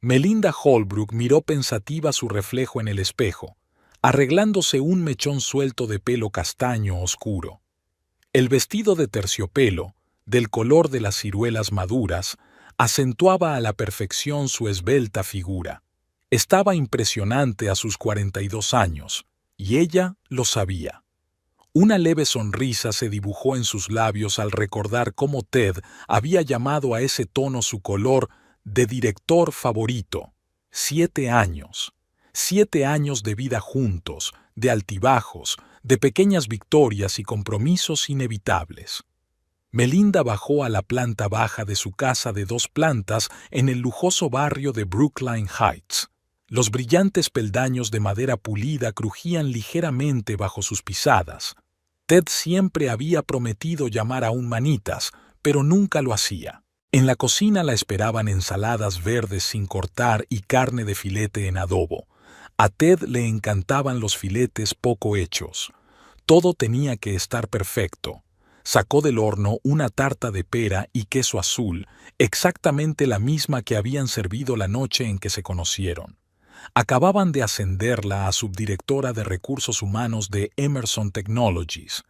Melinda Holbrook miró pensativa su reflejo en el espejo, arreglándose un mechón suelto de pelo castaño oscuro. El vestido de terciopelo, del color de las ciruelas maduras, acentuaba a la perfección su esbelta figura. Estaba impresionante a sus 42 años, y ella lo sabía. Una leve sonrisa se dibujó en sus labios al recordar cómo Ted había llamado a ese tono su color de director favorito. 7 años. 7 años de vida juntos, de altibajos, de pequeñas victorias y compromisos inevitables. Melinda bajó a la planta baja de su casa de 2 plantas en el lujoso barrio de Brookline Heights. Los brillantes peldaños de madera pulida crujían ligeramente bajo sus pisadas. Ted siempre había prometido llamar a un manitas, pero nunca lo hacía. En la cocina la esperaban ensaladas verdes sin cortar y carne de filete en adobo. A Ted le encantaban los filetes poco hechos. Todo tenía que estar perfecto. Sacó del horno una tarta de pera y queso azul, exactamente la misma que habían servido la noche en que se conocieron. Acababan de ascenderla a subdirectora de recursos humanos de Emerson Technologies.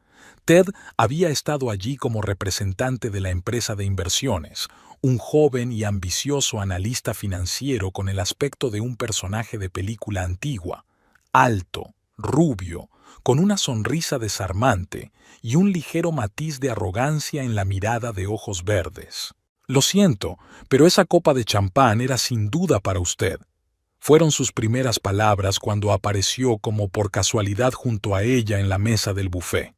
Ted había estado allí como representante de la empresa de inversiones, un joven y ambicioso analista financiero con el aspecto de un personaje de película antigua, alto, rubio, con una sonrisa desarmante y un ligero matiz de arrogancia en la mirada de ojos verdes. «Lo siento, pero esa copa de champán era sin duda para usted», fueron sus primeras palabras cuando apareció como por casualidad junto a ella en la mesa del buffet.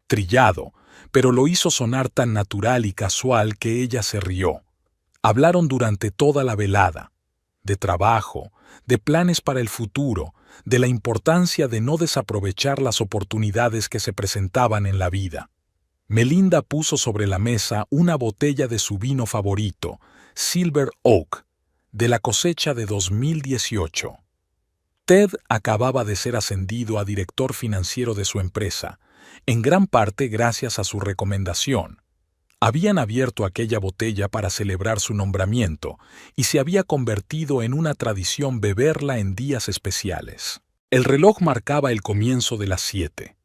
Trillado, pero lo hizo sonar tan natural y casual que ella se rió. Hablaron durante toda la velada, de trabajo, de planes para el futuro, de la importancia de no desaprovechar las oportunidades que se presentaban en la vida. Melinda puso sobre la mesa una botella de su vino favorito, Silver Oak, de la cosecha de 2018. Ted acababa de ser ascendido a director financiero de su empresa, en gran parte gracias a su recomendación. Habían abierto aquella botella para celebrar su nombramiento y se había convertido en una tradición beberla en días especiales. El reloj marcaba el comienzo de las 7.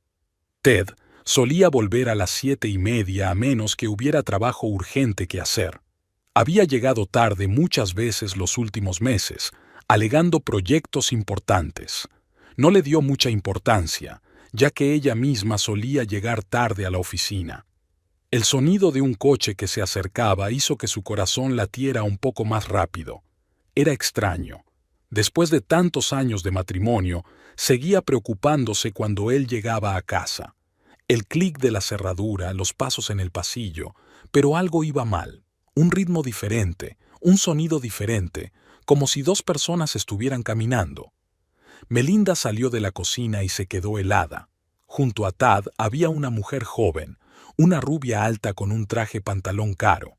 Ted solía volver a las 7:30 a menos que hubiera trabajo urgente que hacer. Había llegado tarde muchas veces los últimos meses, alegando proyectos importantes. No le dio mucha importancia, ya que ella misma solía llegar tarde a la oficina. El sonido de un coche que se acercaba hizo que su corazón latiera un poco más rápido. Era extraño. Después de tantos años de matrimonio, seguía preocupándose cuando él llegaba a casa. El clic de la cerradura, los pasos en el pasillo, pero algo iba mal. Un ritmo diferente, un sonido diferente, como si 2 personas estuvieran caminando. Melinda salió de la cocina y se quedó helada. Junto a Tad había una mujer joven, una rubia alta con un traje pantalón caro.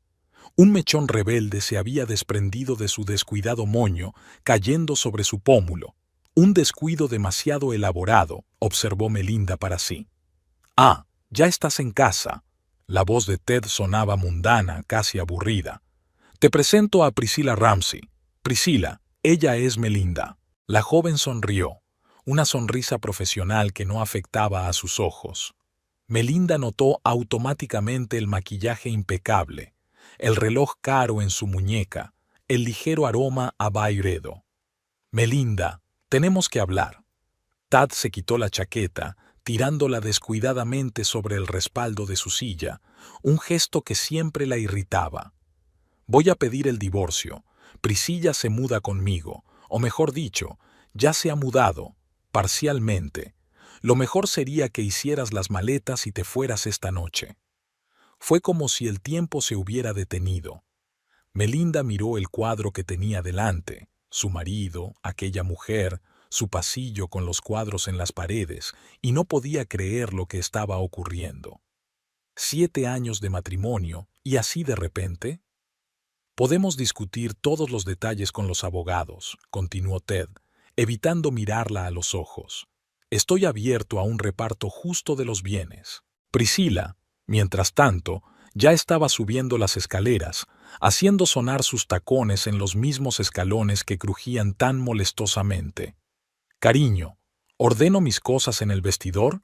Un mechón rebelde se había desprendido de su descuidado moño, cayendo sobre su pómulo. Un descuido demasiado elaborado, observó Melinda para sí. «Ah, ya estás en casa». La voz de Ted sonaba mundana, casi aburrida. «Te presento a Priscilla Ramsey. Priscilla, ella es Melinda». La joven sonrió, una sonrisa profesional que no afectaba a sus ojos. Melinda notó automáticamente el maquillaje impecable, el reloj caro en su muñeca, el ligero aroma a Byredo. «Melinda, tenemos que hablar». Tad se quitó la chaqueta, tirándola descuidadamente sobre el respaldo de su silla, un gesto que siempre la irritaba. «Voy a pedir el divorcio. Priscilla se muda conmigo, o mejor dicho, ya se ha mudado, parcialmente. Lo mejor sería que hicieras las maletas y te fueras esta noche». Fue como si el tiempo se hubiera detenido. Melinda miró el cuadro que tenía delante, su marido, aquella mujer, su pasillo con los cuadros en las paredes, y no podía creer lo que estaba ocurriendo. 7 años de matrimonio, y así de repente. «Podemos discutir todos los detalles con los abogados», continuó Ted, evitando mirarla a los ojos. «Estoy abierto a un reparto justo de los bienes». Priscilla, mientras tanto, Ya estaba subiendo las escaleras, haciendo sonar sus tacones en los mismos escalones que crujían tan molestosamente. «Cariño, ¿ordeno mis cosas en el vestidor?»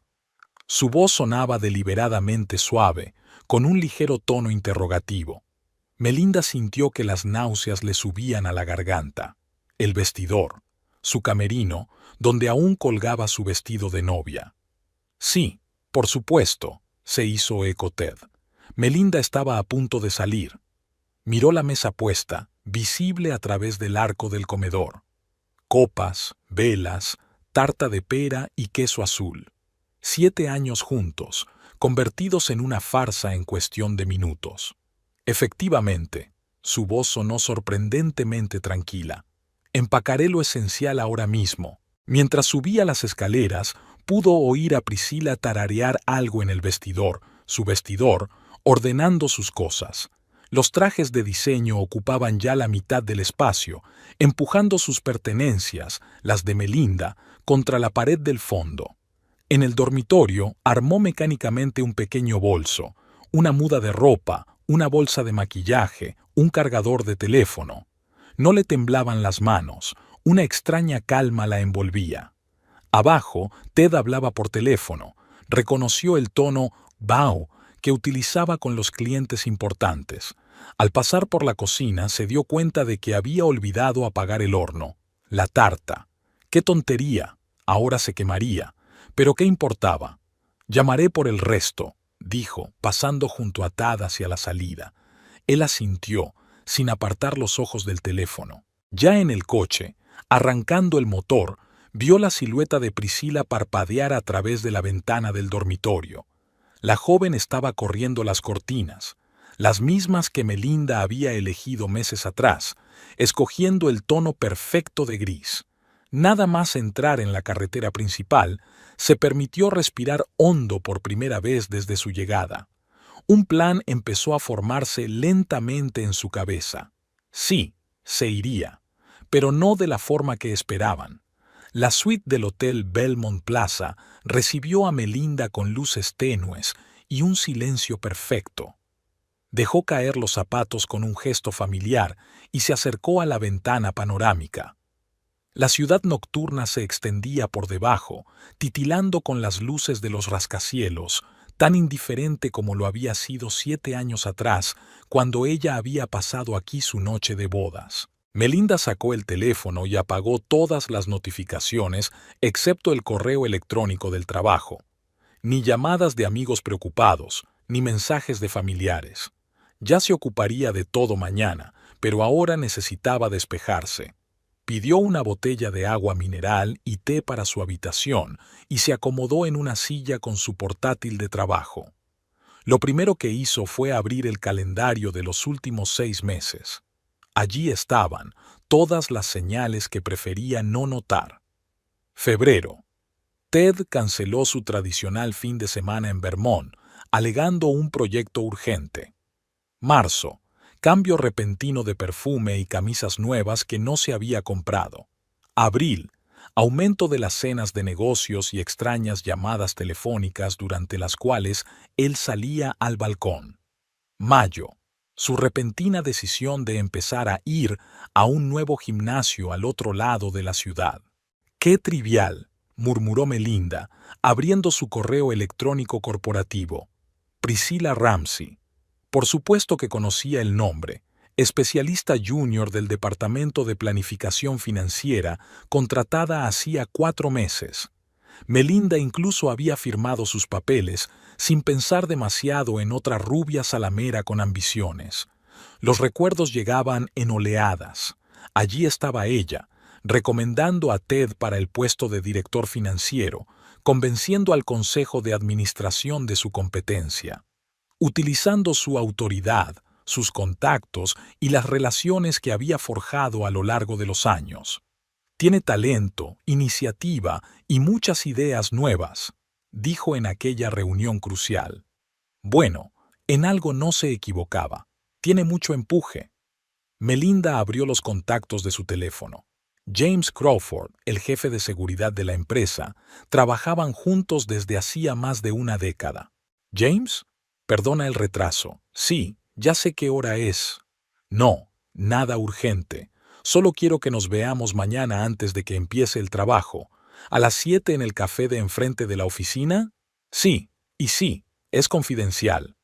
Su voz sonaba deliberadamente suave, con un ligero tono interrogativo. Melinda sintió que las náuseas le subían a la garganta. El vestidor, su camerino, donde aún colgaba su vestido de novia. «Sí, por supuesto», se hizo eco Ted. Melinda estaba a punto de salir. Miró la mesa puesta, visible a través del arco del comedor. Copas, velas, tarta de pera y queso azul. 7 años juntos, convertidos en una farsa en cuestión de minutos. Efectivamente, su voz sonó sorprendentemente tranquila. «Empacaré lo esencial ahora mismo». Mientras subía las escaleras, pudo oír a Priscila tararear algo en el vestidor, su vestidor, ordenando sus cosas. Los trajes de diseño ocupaban ya la mitad del espacio, empujando sus pertenencias, las de Melinda, contra la pared del fondo. En el dormitorio armó mecánicamente un pequeño bolso, una muda de ropa, una bolsa de maquillaje, un cargador de teléfono. No le temblaban las manos, una extraña calma la envolvía. Abajo, Ted hablaba por teléfono. Reconoció el tono «bao» que utilizaba con los clientes importantes. Al pasar por la cocina se dio cuenta de que había olvidado apagar el horno. La tarta. ¡Qué tontería! Ahora se quemaría. ¿Pero qué importaba? «Llamaré por el resto», dijo, pasando junto a Tad hacia la salida. Él asintió, sin apartar los ojos del teléfono. Ya en el coche, arrancando el motor, vio la silueta de Priscila parpadear a través de la ventana del dormitorio. La joven estaba corriendo las cortinas, las mismas que Melinda había elegido meses atrás, escogiendo el tono perfecto de gris. Nada más entrar en la carretera principal, se permitió respirar hondo por primera vez desde su llegada. Un plan empezó a formarse lentamente en su cabeza. Sí, se iría, pero no de la forma que esperaban. La suite del Hotel Belmont Plaza recibió a Melinda con luces tenues y un silencio perfecto. Dejó caer los zapatos con un gesto familiar y se acercó a la ventana panorámica. La ciudad nocturna se extendía por debajo, titilando con las luces de los rascacielos, tan indiferente como lo había sido 7 años atrás, cuando ella había pasado aquí su noche de bodas. Melinda sacó el teléfono y apagó todas las notificaciones, excepto el correo electrónico del trabajo. Ni llamadas de amigos preocupados, ni mensajes de familiares. Ya se ocuparía de todo mañana, pero ahora necesitaba despejarse. Pidió una botella de agua mineral y té para su habitación y se acomodó en una silla con su portátil de trabajo. Lo primero que hizo fue abrir el calendario de los últimos 6 meses. Allí estaban todas las señales que prefería no notar. Febrero. Ted canceló su tradicional fin de semana en Vermont, alegando un proyecto urgente. Marzo. Cambio repentino de perfume y camisas nuevas que no se había comprado. Abril. Aumento de las cenas de negocios y extrañas llamadas telefónicas durante las cuales él salía al balcón. Mayo. Su repentina decisión de empezar a ir a un nuevo gimnasio al otro lado de la ciudad. «Qué trivial», murmuró Melinda, abriendo su correo electrónico corporativo. Priscilla Ramsey. Por supuesto que conocía el nombre. Especialista junior del Departamento de Planificación Financiera, contratada hacía 4 meses. Melinda incluso había firmado sus papeles, sin pensar demasiado en otra rubia salamera con ambiciones. Los recuerdos llegaban en oleadas. Allí estaba ella, recomendando a Ted para el puesto de director financiero, convenciendo al consejo de administración de su competencia. Utilizando su autoridad, sus contactos y las relaciones que había forjado a lo largo de los años. «Tiene talento, iniciativa y muchas ideas nuevas», dijo en aquella reunión crucial. Bueno, en algo no se equivocaba. Tiene mucho empuje. Melinda abrió los contactos de su teléfono. James Crawford, el jefe de seguridad de la empresa, trabajaban juntos desde hacía más de una década. «¿James? Perdona el retraso. Sí, ya sé qué hora es. No, nada urgente. Solo quiero que nos veamos mañana antes de que empiece el trabajo. ¿A las 7 en el café de enfrente de la oficina? Sí, y sí, es confidencial.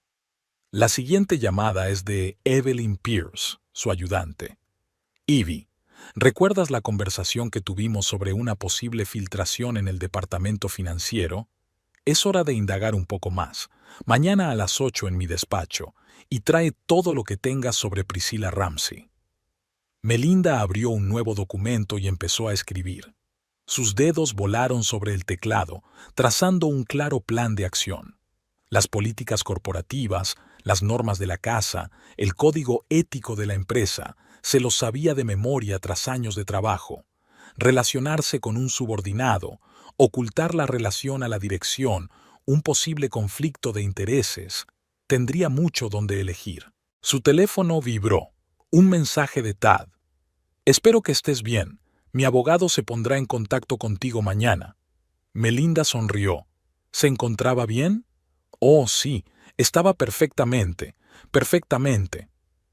La siguiente llamada es de Evelyn Pierce, su ayudante. Ivy, ¿recuerdas la conversación que tuvimos sobre una posible filtración en el departamento financiero? Es hora de indagar un poco más. Mañana a las 8 en mi despacho, y trae todo lo que tengas sobre Priscilla Ramsey. Melinda abrió un nuevo documento y empezó a escribir. Sus dedos volaron sobre el teclado, trazando un claro plan de acción. Las políticas corporativas, las normas de la casa, el código ético de la empresa, se los sabía de memoria tras años de trabajo. Relacionarse con un subordinado, ocultar la relación a la dirección, un posible conflicto de intereses, tendría mucho donde elegir. Su teléfono vibró. Un mensaje de Tad. Espero que estés bien. Mi abogado se pondrá en contacto contigo mañana. Melinda sonrió. ¿Se encontraba bien? Oh, sí, estaba perfectamente, perfectamente.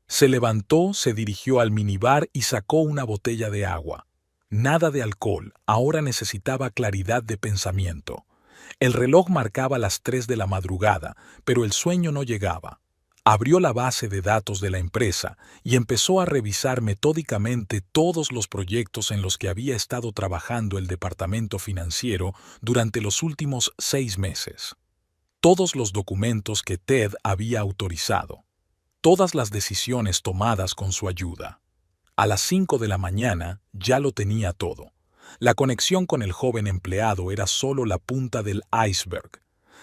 Se levantó, se dirigió al minibar y sacó una botella de agua. Nada de alcohol, ahora necesitaba claridad de pensamiento. El reloj marcaba las 3 de la madrugada, pero el sueño no llegaba. Abrió la base de datos de la empresa y empezó a revisar metódicamente todos los proyectos en los que había estado trabajando el departamento financiero durante los últimos 6 meses. Todos los documentos que Ted había autorizado. Todas las decisiones tomadas con su ayuda. A las 5 de la mañana ya lo tenía todo. La conexión con el joven empleado era solo la punta del iceberg.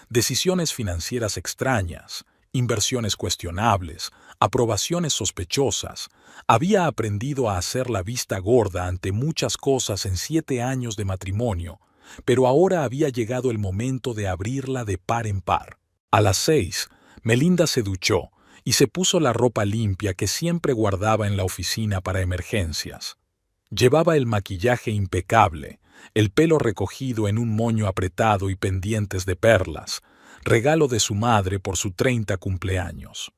Decisiones financieras extrañas, inversiones cuestionables, aprobaciones sospechosas. Había aprendido a hacer la vista gorda ante muchas cosas en 7 años de matrimonio, pero ahora había llegado el momento de abrirla de par en par. A las 6, Melinda se duchó y se puso la ropa limpia que siempre guardaba en la oficina para emergencias. Llevaba el maquillaje impecable, el pelo recogido en un moño apretado y pendientes de perlas, regalo de su madre por su 30 cumpleaños.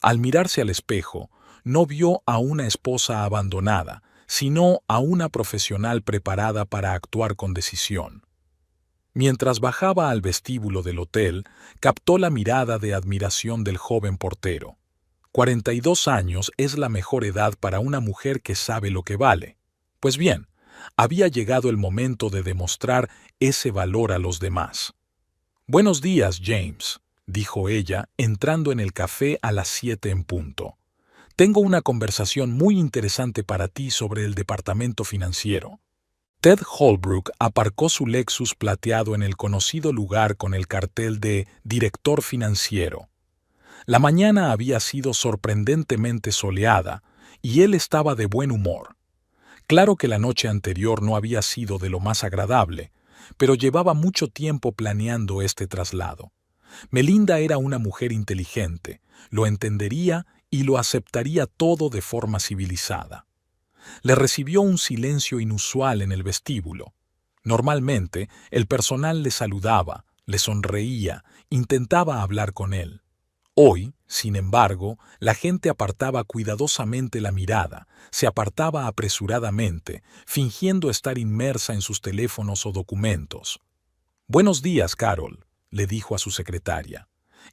Al mirarse al espejo, no vio a una esposa abandonada, sino a una profesional preparada para actuar con decisión. Mientras bajaba al vestíbulo del hotel, captó la mirada de admiración del joven portero. 42 años es la mejor edad para una mujer que sabe lo que vale. Pues bien, había llegado el momento de demostrar ese valor a los demás. «Buenos días, James», dijo ella, entrando en el café a las 7 en punto. «Tengo una conversación muy interesante para ti sobre el departamento financiero». Ted Holbrook aparcó su Lexus plateado en el conocido lugar con el cartel de «Director Financiero». La mañana había sido sorprendentemente soleada y él estaba de buen humor. Claro que la noche anterior no había sido de lo más agradable, pero llevaba mucho tiempo planeando este traslado. Melinda era una mujer inteligente, lo entendería y lo aceptaría todo de forma civilizada. Le recibió un silencio inusual en el vestíbulo. Normalmente, el personal le saludaba, le sonreía, intentaba hablar con él. Hoy, sin embargo, la gente apartaba cuidadosamente la mirada, se apartaba apresuradamente, fingiendo estar inmersa en sus teléfonos o documentos. «Buenos días, Carol», le dijo a su secretaria.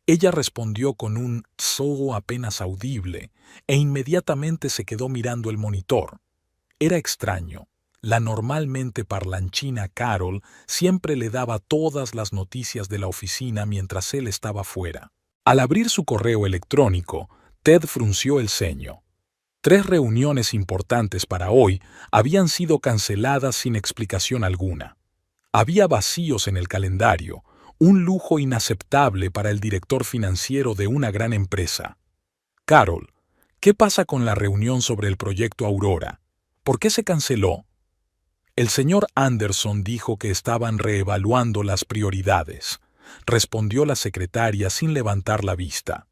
Ella respondió con un «so» apenas audible e inmediatamente se quedó mirando el monitor. Era extraño. La normalmente parlanchina Carol siempre le daba todas las noticias de la oficina mientras él estaba fuera. Al abrir su correo electrónico, Ted frunció el ceño. 3 reuniones importantes para hoy habían sido canceladas sin explicación alguna. Había vacíos en el calendario, un lujo inaceptable para el director financiero de una gran empresa. «Carol, ¿qué pasa con la reunión sobre el proyecto Aurora? ¿Por qué se canceló?» El señor Anderson dijo que estaban reevaluando las prioridades, respondió la secretaria sin levantar la vista.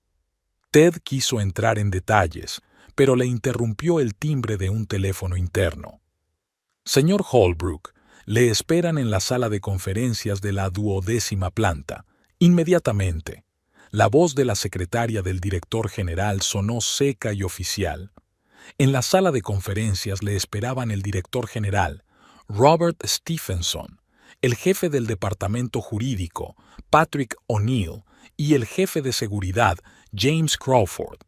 Ted quiso entrar en detalles, pero le interrumpió el timbre de un teléfono interno. «Señor Holbrook, le esperan en la sala de conferencias de la 12ª planta, inmediatamente». La voz de la secretaria del director general sonó seca y oficial. En la sala de conferencias le esperaban el director general, Robert Stephenson, el jefe del departamento jurídico, Patrick O'Neill, y el jefe de seguridad, James Crawford.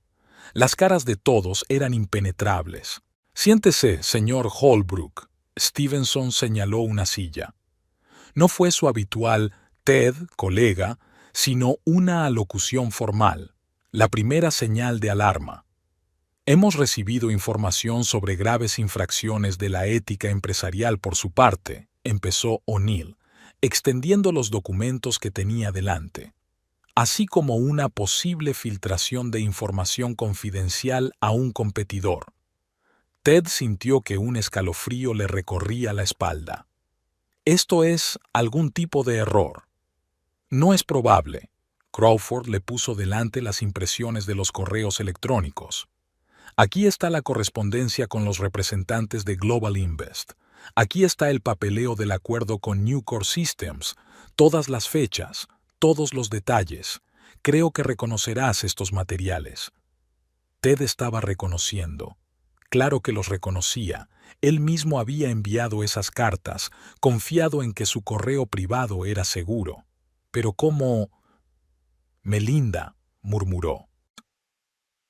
Las caras de todos eran impenetrables. «Siéntese, señor Holbrook», Stevenson señaló una silla. No fue su habitual «Ted, colega», sino una alocución formal, la primera señal de alarma. Hemos recibido información sobre graves infracciones de la ética empresarial por su parte, empezó O'Neill, extendiendo los documentos que tenía delante, así como una posible filtración de información confidencial a un competidor. Ted sintió que un escalofrío le recorría la espalda. Esto es algún tipo de error. No es probable. Crawford le puso delante las impresiones de los correos electrónicos. Aquí está la correspondencia con los representantes de Global Invest. Aquí está el papeleo del acuerdo con Nucor Systems, todas las fechas, todos los detalles. Creo que reconocerás estos materiales. Ted estaba reconociendo. Claro que los reconocía. Él mismo había enviado esas cartas, confiado en que su correo privado era seguro. Pero ¿cómo? Melinda, murmuró.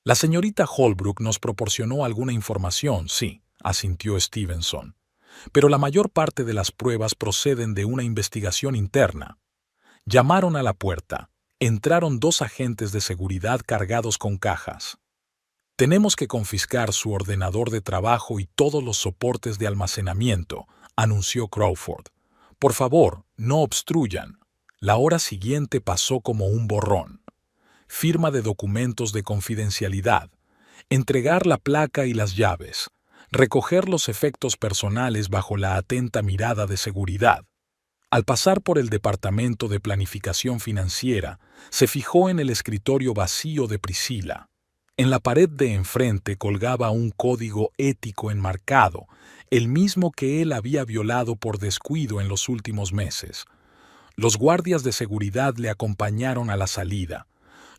La señorita Holbrook nos proporcionó alguna información, sí, asintió Stevenson. Pero la mayor parte de las pruebas proceden de una investigación interna. Llamaron a la puerta. Entraron 2 agentes de seguridad cargados con cajas. Tenemos que confiscar su ordenador de trabajo y todos los soportes de almacenamiento, anunció Crawford. Por favor, no obstruyan. La hora siguiente pasó como un borrón. Firma de documentos de confidencialidad, entregar la placa y las llaves, recoger los efectos personales bajo la atenta mirada de seguridad. Al pasar por el departamento de planificación financiera, se fijó en el escritorio vacío de Priscilla. En la pared de enfrente colgaba un código ético enmarcado, el mismo que él había violado por descuido en los últimos meses. Los guardias de seguridad le acompañaron a la salida.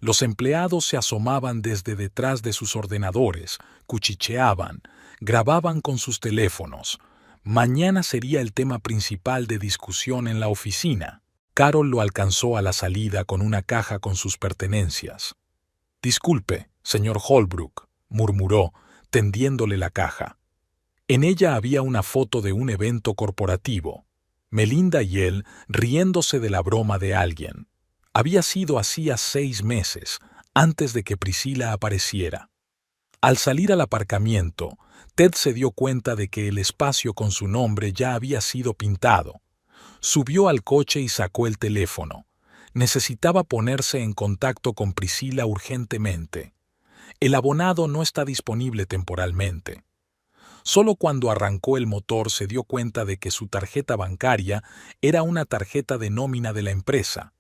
Los empleados se asomaban desde detrás de sus ordenadores, cuchicheaban, grababan con sus teléfonos. Mañana sería el tema principal de discusión en la oficina. Carol lo alcanzó a la salida con una caja con sus pertenencias. «Disculpe, señor Holbrook», murmuró, tendiéndole la caja. En ella había una foto de un evento corporativo. Melinda y él riéndose de la broma de alguien. Había sido hacía 6 meses, antes de que Priscilla apareciera. Al salir al aparcamiento, Ted se dio cuenta de que el espacio con su nombre ya había sido pintado. Subió al coche y sacó el teléfono. Necesitaba ponerse en contacto con Priscilla urgentemente. El abonado no está disponible temporalmente. Solo cuando arrancó el motor se dio cuenta de que su tarjeta bancaria era una tarjeta de nómina de la empresa,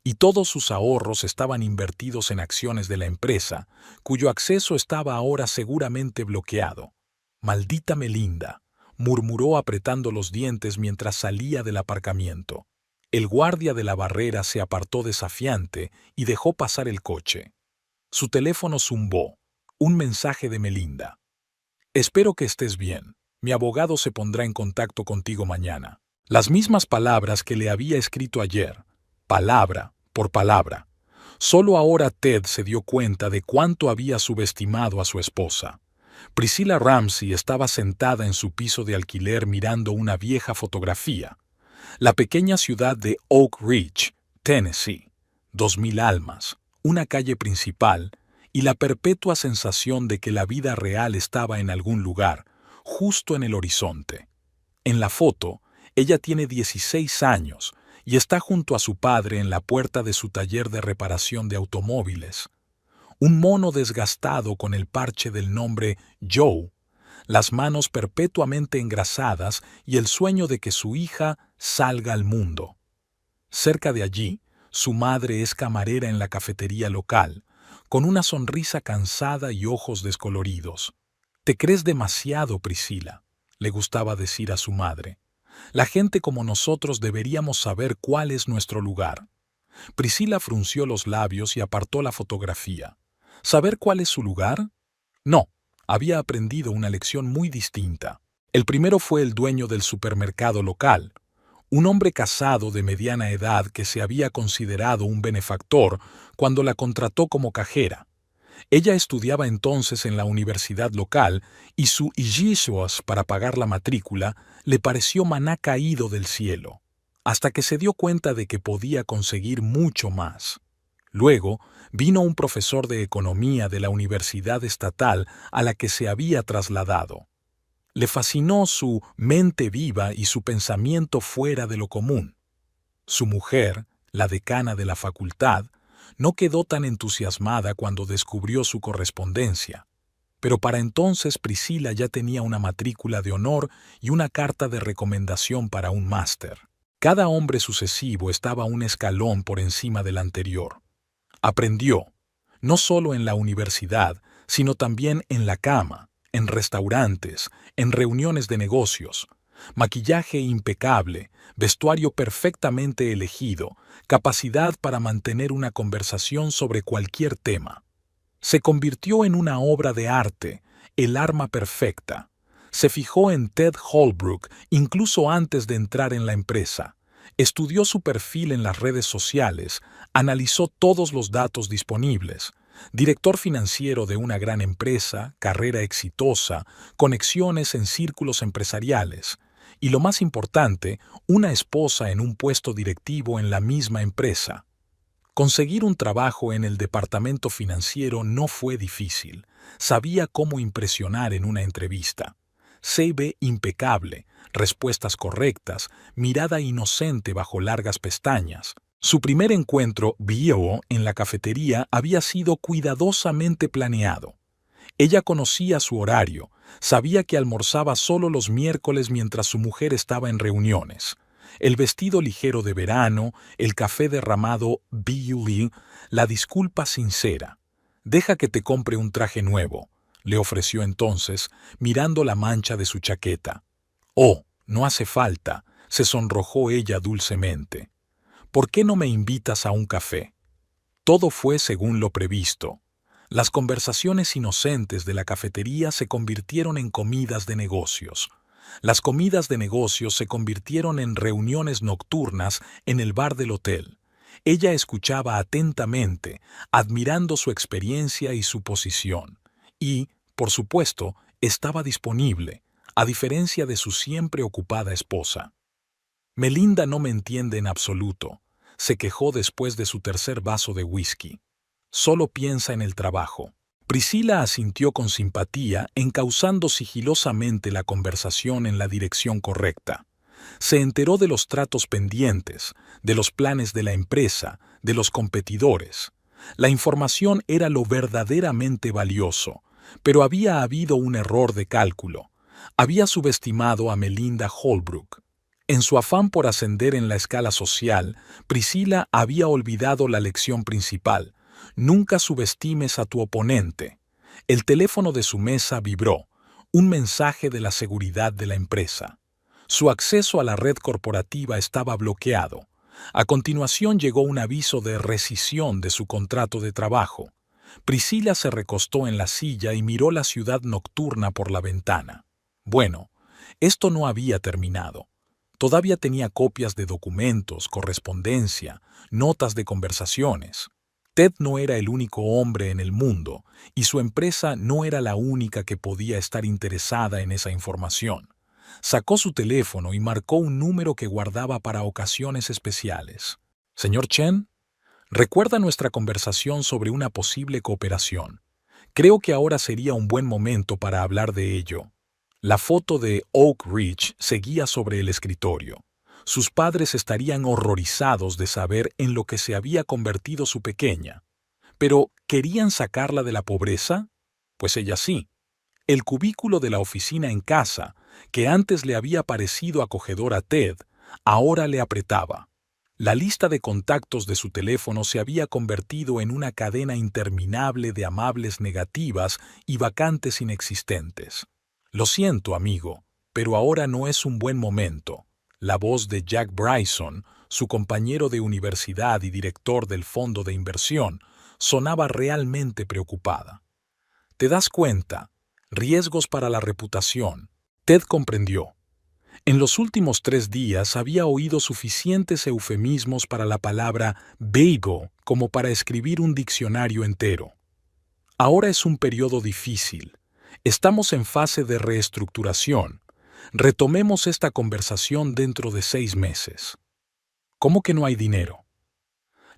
y todos sus ahorros estaban invertidos en acciones de la empresa, cuyo acceso estaba ahora seguramente bloqueado. «Maldita Melinda», murmuró apretando los dientes mientras salía del aparcamiento. El guardia de la barrera se apartó desafiante y dejó pasar el coche. Su teléfono zumbó. Un mensaje de Melinda. «Espero que estés bien. Mi abogado se pondrá en contacto contigo mañana». Las mismas palabras que le había escrito ayer, palabra por palabra. Solo ahora Ted se dio cuenta de cuánto había subestimado a su esposa. Priscilla Ramsey estaba sentada en su piso de alquiler mirando una vieja fotografía. La pequeña ciudad de Oak Ridge, Tennessee, 2000 almas, una calle principal, y la perpetua sensación de que la vida real estaba en algún lugar, justo en el horizonte. En la foto, ella tiene 16 años y está junto a su padre en la puerta de su taller de reparación de automóviles. Un mono desgastado con el parche del nombre Joe, las manos perpetuamente engrasadas y el sueño de que su hija salga al mundo. Cerca de allí, su madre es camarera en la cafetería local, con una sonrisa cansada y ojos descoloridos. «Te crees demasiado, Priscilla», le gustaba decir a su madre. «La gente como nosotros deberíamos saber cuál es nuestro lugar». Priscila frunció los labios y apartó la fotografía. ¿Saber cuál es su lugar? No, había aprendido una lección muy distinta. El primero fue el dueño del supermercado local, un hombre casado de mediana edad que se había considerado un benefactor cuando la contrató como cajera. Ella estudiaba entonces en la universidad local y su Ijishwas para pagar la matrícula le pareció maná caído del cielo, hasta que se dio cuenta de que podía conseguir mucho más. Luego vino un profesor de economía de la universidad estatal a la que se había trasladado. Le fascinó su mente viva y su pensamiento fuera de lo común. Su mujer, la decana de la facultad, no quedó tan entusiasmada cuando descubrió su correspondencia, pero para entonces Priscila ya tenía una matrícula de honor y una carta de recomendación para un máster. Cada hombre sucesivo estaba un escalón por encima del anterior. Aprendió, no solo en la universidad, sino también en la cama, en restaurantes, en reuniones de negocios. Maquillaje impecable, vestuario perfectamente elegido, capacidad para mantener una conversación sobre cualquier tema. Se convirtió en una obra de arte, el arma perfecta. Se fijó en Ted Holbrook incluso antes de entrar en la empresa. Estudió su perfil en las redes sociales, analizó todos los datos disponibles. Director financiero de una gran empresa, carrera exitosa, conexiones en círculos empresariales. Y lo más importante, una esposa en un puesto directivo en la misma empresa. Conseguir un trabajo en el departamento financiero no fue difícil. Sabía cómo impresionar en una entrevista. CV impecable, respuestas correctas, mirada inocente bajo largas pestañas. Su primer encuentro bio en la cafetería había sido cuidadosamente planeado. Ella conocía su horario, sabía que almorzaba solo los miércoles mientras su mujer estaba en reuniones. El vestido ligero de verano, el café derramado Biuli, la disculpa sincera. «Deja que te compre un traje nuevo», le ofreció entonces, mirando la mancha de su chaqueta. «Oh, no hace falta», se sonrojó ella dulcemente. «¿Por qué no me invitas a un café?» Todo fue según lo previsto. Las conversaciones inocentes de la cafetería se convirtieron en comidas de negocios. Las comidas de negocios se convirtieron en reuniones nocturnas en el bar del hotel. Ella escuchaba atentamente, admirando su experiencia y su posición. Y, por supuesto, estaba disponible, a diferencia de su siempre ocupada esposa. «Melinda no me entiende en absoluto», se quejó después de su tercer vaso de whisky. «Solo piensa en el trabajo». Priscila asintió con simpatía, encauzando sigilosamente la conversación en la dirección correcta. Se enteró de los tratos pendientes, de los planes de la empresa, de los competidores. La información era lo verdaderamente valioso, pero había habido un error de cálculo. Había subestimado a Melinda Holbrook. En su afán por ascender en la escala social, Priscila había olvidado la lección principal. Nunca subestimes a tu oponente. El teléfono de su mesa vibró, un mensaje de la seguridad de la empresa. Su acceso a la red corporativa estaba bloqueado. A continuación llegó un aviso de rescisión de su contrato de trabajo. Priscila se recostó en la silla y miró la ciudad nocturna por la ventana. Bueno, esto no había terminado. Todavía tenía copias de documentos, correspondencia, notas de conversaciones. Ted no era el único hombre en el mundo, y su empresa no era la única que podía estar interesada en esa información. Sacó su teléfono y marcó un número que guardaba para ocasiones especiales. «Señor Chen, recuerda nuestra conversación sobre una posible cooperación. Creo que ahora sería un buen momento para hablar de ello». La foto de Oak Ridge seguía sobre el escritorio. Sus padres estarían horrorizados de saber en lo que se había convertido su pequeña. ¿Pero querían sacarla de la pobreza? Pues ella sí. El cubículo de la oficina en casa, que antes le había parecido acogedor a Ted, ahora le apretaba. La lista de contactos de su teléfono se había convertido en una cadena interminable de amables negativas y vacantes inexistentes. «Lo siento, amigo, pero ahora no es un buen momento». La voz de Jack Bryson su compañero de universidad y director del fondo de inversión, sonaba realmente preocupada. ¿Te das cuenta? Riesgos para la reputación. Ted comprendió. En los últimos 3 días había oído suficientes eufemismos para la palabra bagel como para escribir un diccionario entero. Ahora es un periodo difícil. Estamos en fase de reestructuración. Retomemos esta conversación dentro de 6 meses. ¿Cómo que no hay dinero?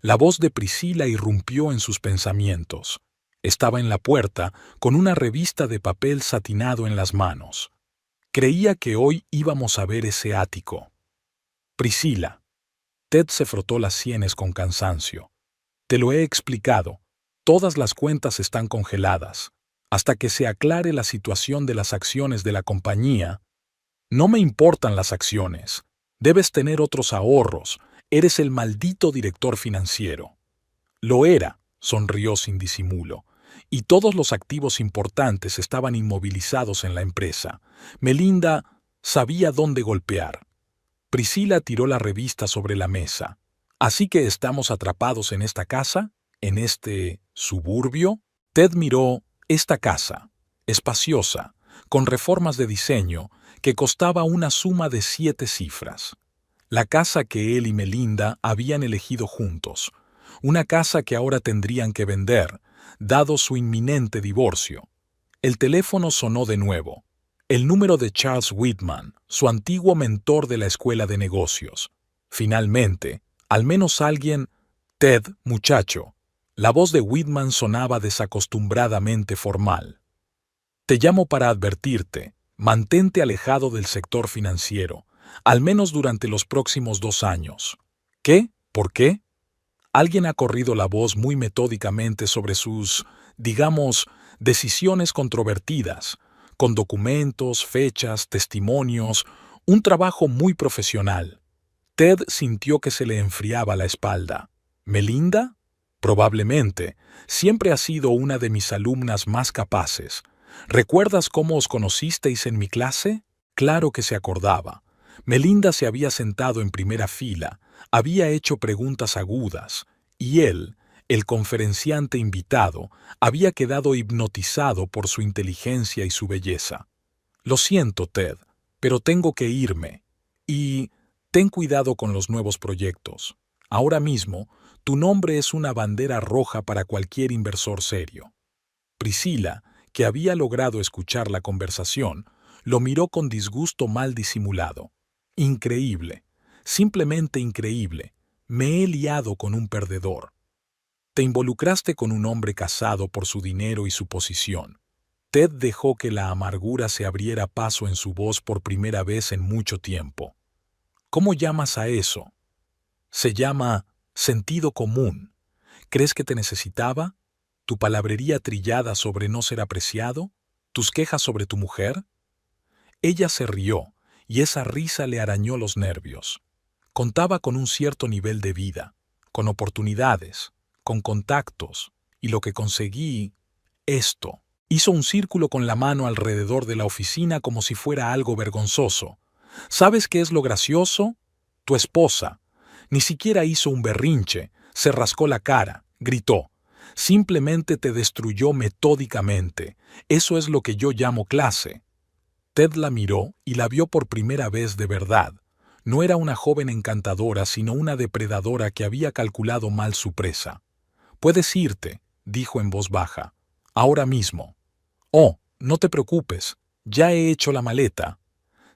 La voz de Priscila irrumpió en sus pensamientos. Estaba en la puerta, con una revista de papel satinado en las manos. Creía que hoy íbamos a ver ese ático. Priscila. Ted se frotó las sienes con cansancio. Te lo he explicado. Todas las cuentas están congeladas. Hasta que se aclare la situación de las acciones de la compañía. No me importan las acciones. Debes tener otros ahorros. Eres el maldito director financiero. Lo era, sonrió sin disimulo. Y todos los activos importantes estaban inmovilizados en la empresa. Melinda sabía dónde golpear. Priscila tiró la revista sobre la mesa. ¿Así que estamos atrapados en esta casa? ¿En este suburbio? Ted miró esta casa, espaciosa, con reformas de diseño, que costaba una suma de 7 cifras. La casa que él y Melinda habían elegido juntos. Una casa que ahora tendrían que vender, dado su inminente divorcio. El teléfono sonó de nuevo. El número de Charles Whitman, su antiguo mentor de la escuela de negocios. Finalmente, al menos alguien... Ted, muchacho. La voz de Whitman sonaba desacostumbradamente formal. Te llamo para advertirte. Mantente alejado del sector financiero, al menos durante los próximos 2 años. ¿Qué? ¿Por qué? Alguien ha corrido la voz muy metódicamente sobre sus, digamos, decisiones controvertidas, con documentos, fechas, testimonios, un trabajo muy profesional. Ted sintió que se le enfriaba la espalda. ¿Melinda? Probablemente. Siempre ha sido una de mis alumnas más capaces. ¿Recuerdas cómo os conocisteis en mi clase? Claro que se acordaba. Melinda se había sentado en primera fila, había hecho preguntas agudas, y él, el conferenciante invitado, había quedado hipnotizado por su inteligencia y su belleza. Lo siento, Ted, pero tengo que irme. Y ten cuidado con los nuevos proyectos. Ahora mismo, tu nombre es una bandera roja para cualquier inversor serio. Priscila, que había logrado escuchar la conversación, lo miró con disgusto mal disimulado. Increíble, simplemente increíble. Me he liado con un perdedor. Te involucraste con un hombre casado por su dinero y su posición. Ted dejó que la amargura se abriera paso en su voz por primera vez en mucho tiempo. ¿Cómo llamas a eso? Se llama sentido común. ¿Crees que te necesitaba? ¿Tu palabrería trillada sobre no ser apreciado? ¿Tus quejas sobre tu mujer? Ella se rió, y esa risa le arañó los nervios. Contaba con un cierto nivel de vida, con oportunidades, con contactos, y lo que conseguí, esto. Hizo un círculo con la mano alrededor de la oficina como si fuera algo vergonzoso. ¿Sabes qué es lo gracioso? Tu esposa. Ni siquiera hizo un berrinche, se rascó la cara, gritó. Simplemente te destruyó metódicamente. Eso es lo que yo llamo clase. Ted la miró y la vio por primera vez de verdad. No era una joven encantadora, sino una depredadora que había calculado mal su presa. «Puedes irte», dijo en voz baja. «Ahora mismo». «Oh, no te preocupes, ya he hecho la maleta».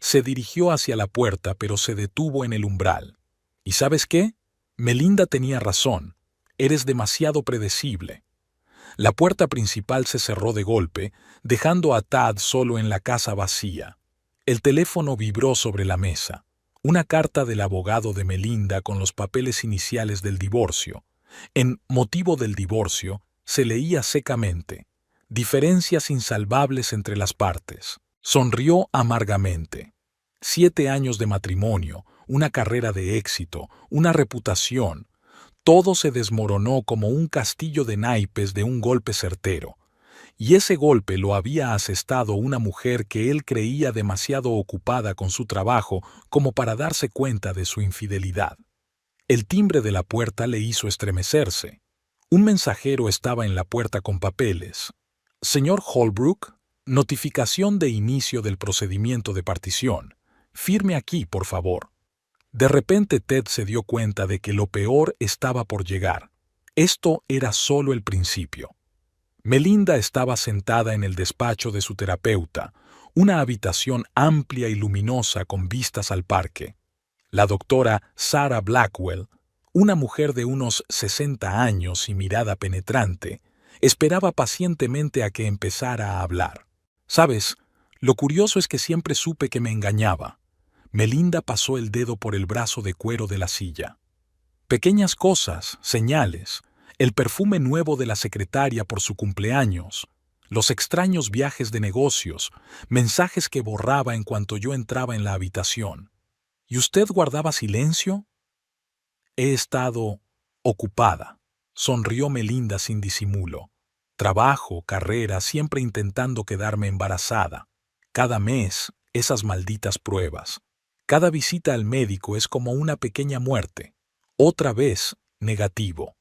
Se dirigió hacia la puerta, pero se detuvo en el umbral. ¿Y sabes qué? Melinda tenía razón. Eres demasiado predecible. La puerta principal se cerró de golpe, dejando a Tad solo en la casa vacía. El teléfono vibró sobre la mesa. Una carta del abogado de Melinda con los papeles iniciales del divorcio. En motivo del divorcio se leía secamente: diferencias insalvables entre las partes. Sonrió amargamente. 7 años de matrimonio, una carrera de éxito, una reputación. Todo se desmoronó como un castillo de naipes de un golpe certero. Y ese golpe lo había asestado una mujer que él creía demasiado ocupada con su trabajo como para darse cuenta de su infidelidad. El timbre de la puerta le hizo estremecerse. Un mensajero estaba en la puerta con papeles. Señor Holbrook, notificación de inicio del procedimiento de partición. Firme aquí, por favor. De repente Ted se dio cuenta de que lo peor estaba por llegar. Esto era solo el principio. Melinda estaba sentada en el despacho de su terapeuta, una habitación amplia y luminosa con vistas al parque. La doctora Sarah Blackwell, una mujer de unos 60 años y mirada penetrante, esperaba pacientemente a que empezara a hablar. ¿Sabes? Lo curioso es que siempre supe que me engañaba. Melinda pasó el dedo por el brazo de cuero de la silla. Pequeñas cosas, señales, el perfume nuevo de la secretaria por su cumpleaños, los extraños viajes de negocios, mensajes que borraba en cuanto yo entraba en la habitación. ¿Y usted guardaba silencio? He estado ocupada, sonrió Melinda sin disimulo. Trabajo, carrera, siempre intentando quedarme embarazada. Cada mes, esas malditas pruebas. Cada visita al médico es como una pequeña muerte. Otra vez, negativo.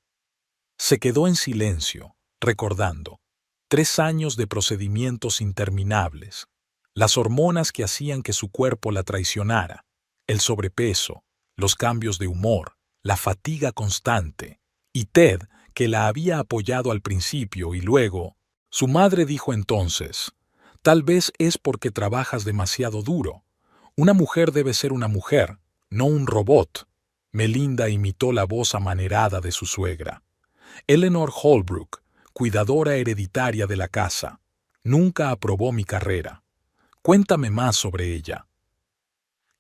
Se quedó en silencio, recordando. 3 años de procedimientos interminables. Las hormonas que hacían que su cuerpo la traicionara. El sobrepeso, los cambios de humor, la fatiga constante. Y Ted, que la había apoyado al principio y luego. Su madre dijo entonces, tal vez es porque trabajas demasiado duro. Una mujer debe ser una mujer, no un robot. Melinda imitó la voz amanerada de su suegra. Eleanor Holbrook, cuidadora hereditaria de la casa, nunca aprobó mi carrera. Cuéntame más sobre ella.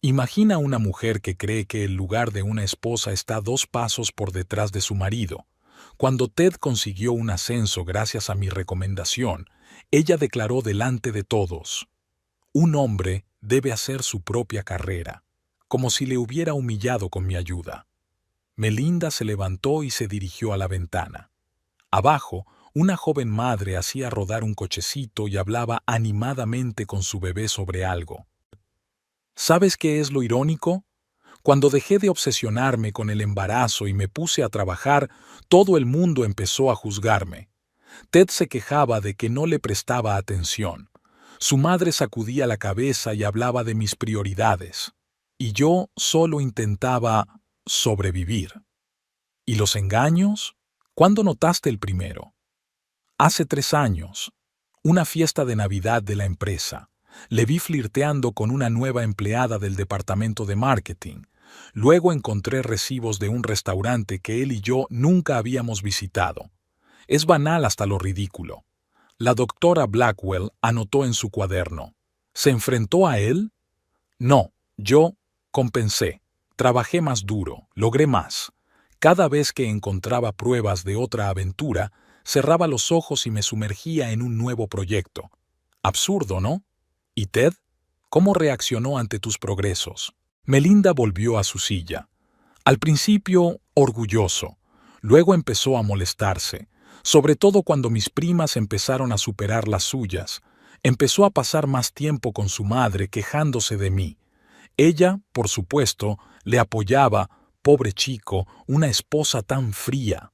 Imagina una mujer que cree que el lugar de una esposa está 2 pasos por detrás de su marido. Cuando Ted consiguió un ascenso gracias a mi recomendación, ella declaró delante de todos: un hombre debe hacer su propia carrera, como si le hubiera humillado con mi ayuda. Melinda se levantó y se dirigió a la ventana. Abajo, una joven madre hacía rodar un cochecito y hablaba animadamente con su bebé sobre algo. ¿Sabes qué es lo irónico? Cuando dejé de obsesionarme con el embarazo y me puse a trabajar, todo el mundo empezó a juzgarme. Ted se quejaba de que no le prestaba atención. Su madre sacudía la cabeza y hablaba de mis prioridades. Y yo solo intentaba sobrevivir. ¿Y los engaños? ¿Cuándo notaste el primero? Hace 3 años. Una fiesta de Navidad de la empresa. Le vi flirteando con una nueva empleada del departamento de marketing. Luego encontré recibos de un restaurante que él y yo nunca habíamos visitado. Es banal hasta lo ridículo. La doctora Blackwell anotó en su cuaderno. ¿Se enfrentó a él? No, yo compensé. Trabajé más duro, logré más. Cada vez que encontraba pruebas de otra aventura, cerraba los ojos y me sumergía en un nuevo proyecto. Absurdo, ¿no? ¿Y Ted? ¿Cómo reaccionó ante tus progresos? Melinda volvió a su silla. Al principio, orgulloso. Luego empezó a molestarse, sobre todo cuando mis primas empezaron a superar las suyas. Empezó a pasar más tiempo con su madre quejándose de mí. Ella, por supuesto, le apoyaba. Pobre chico, una esposa tan fría.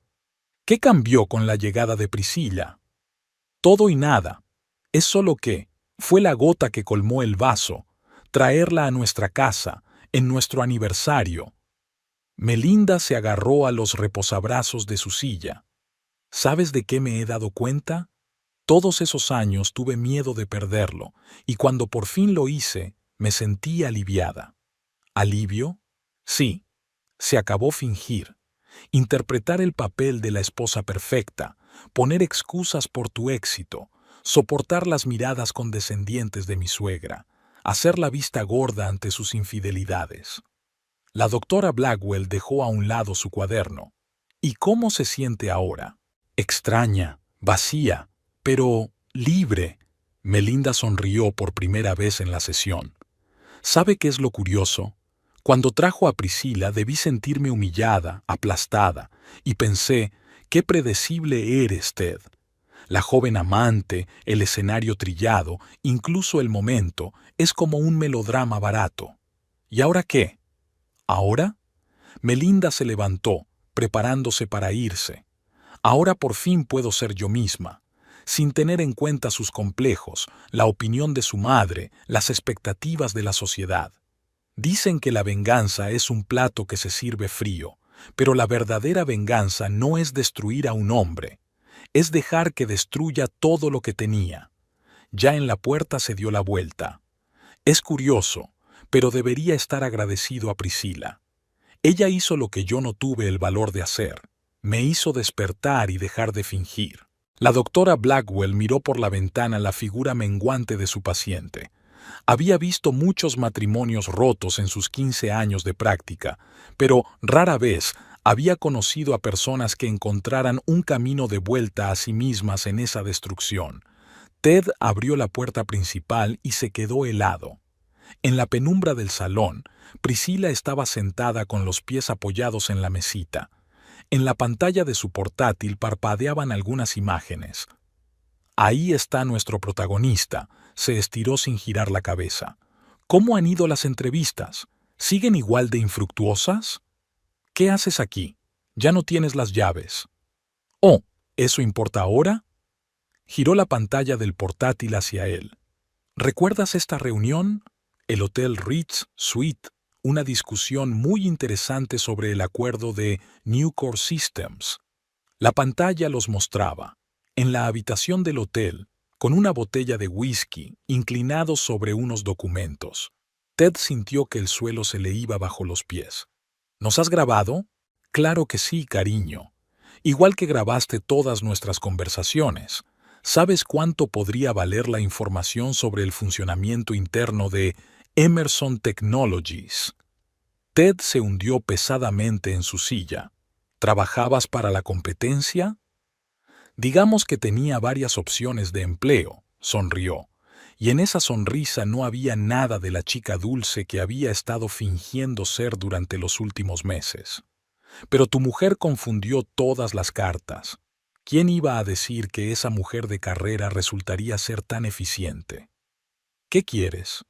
¿Qué cambió con la llegada de Priscilla? Todo y nada. Es solo que fue la gota que colmó el vaso. Traerla a nuestra casa, en nuestro aniversario. Melinda se agarró a los reposabrazos de su silla. ¿Sabes de qué me he dado cuenta? Todos esos años tuve miedo de perderlo, y cuando por fin lo hice, me sentí aliviada. ¿Alivio? Sí. Se acabó fingir, interpretar el papel de la esposa perfecta, poner excusas por tu éxito, soportar las miradas condescendientes de mi suegra, hacer la vista gorda ante sus infidelidades. La doctora Blackwell dejó a un lado su cuaderno. ¿Y cómo se siente ahora? Extraña, vacía, pero libre. Melinda sonrió por primera vez en la sesión. ¿Sabe qué es lo curioso? Cuando trajo a Priscilla debí sentirme humillada, aplastada, y pensé, qué predecible eres, Ted. La joven amante, el escenario trillado, incluso el momento, es como un melodrama barato. ¿Y ahora qué? ¿Ahora? Melinda se levantó, preparándose para irse. Ahora por fin puedo ser yo misma, sin tener en cuenta sus complejos, la opinión de su madre, las expectativas de la sociedad. Dicen que la venganza es un plato que se sirve frío, pero la verdadera venganza no es destruir a un hombre, es dejar que destruya todo lo que tenía. Ya en la puerta se dio la vuelta. Es curioso, pero debería estar agradecido a Priscila. Ella hizo lo que yo no tuve el valor de hacer. Me hizo despertar y dejar de fingir. La doctora Blackwell miró por la ventana la figura menguante de su paciente. Había visto muchos matrimonios rotos en sus 15 años de práctica, pero rara vez había conocido a personas que encontraran un camino de vuelta a sí mismas en esa destrucción. Ted abrió la puerta principal y se quedó helado. En la penumbra del salón, Priscila estaba sentada con los pies apoyados en la mesita. En la pantalla de su portátil parpadeaban algunas imágenes. Ahí está nuestro protagonista, se estiró sin girar la cabeza. ¿Cómo han ido las entrevistas? ¿Siguen igual de infructuosas? ¿Qué haces aquí? Ya no tienes las llaves. Oh, ¿eso importa ahora? Giró la pantalla del portátil hacia él. ¿Recuerdas esta reunión? El Hotel Ritz Suite, una discusión muy interesante sobre el acuerdo de Nucor Systems. La pantalla los mostraba. En la habitación del hotel, con una botella de whisky, inclinados sobre unos documentos. Ted sintió que el suelo se le iba bajo los pies. ¿Nos has grabado? Claro que sí, cariño. Igual que grabaste todas nuestras conversaciones. ¿Sabes cuánto podría valer la información sobre el funcionamiento interno de Emerson Technologies? Ted se hundió pesadamente en su silla. ¿Trabajabas para la competencia? Digamos que tenía varias opciones de empleo, sonrió, y en esa sonrisa no había nada de la chica dulce que había estado fingiendo ser durante los últimos meses. Pero tu mujer confundió todas las cartas. ¿Quién iba a decir que esa mujer de carrera resultaría ser tan eficiente? ¿Qué quieres?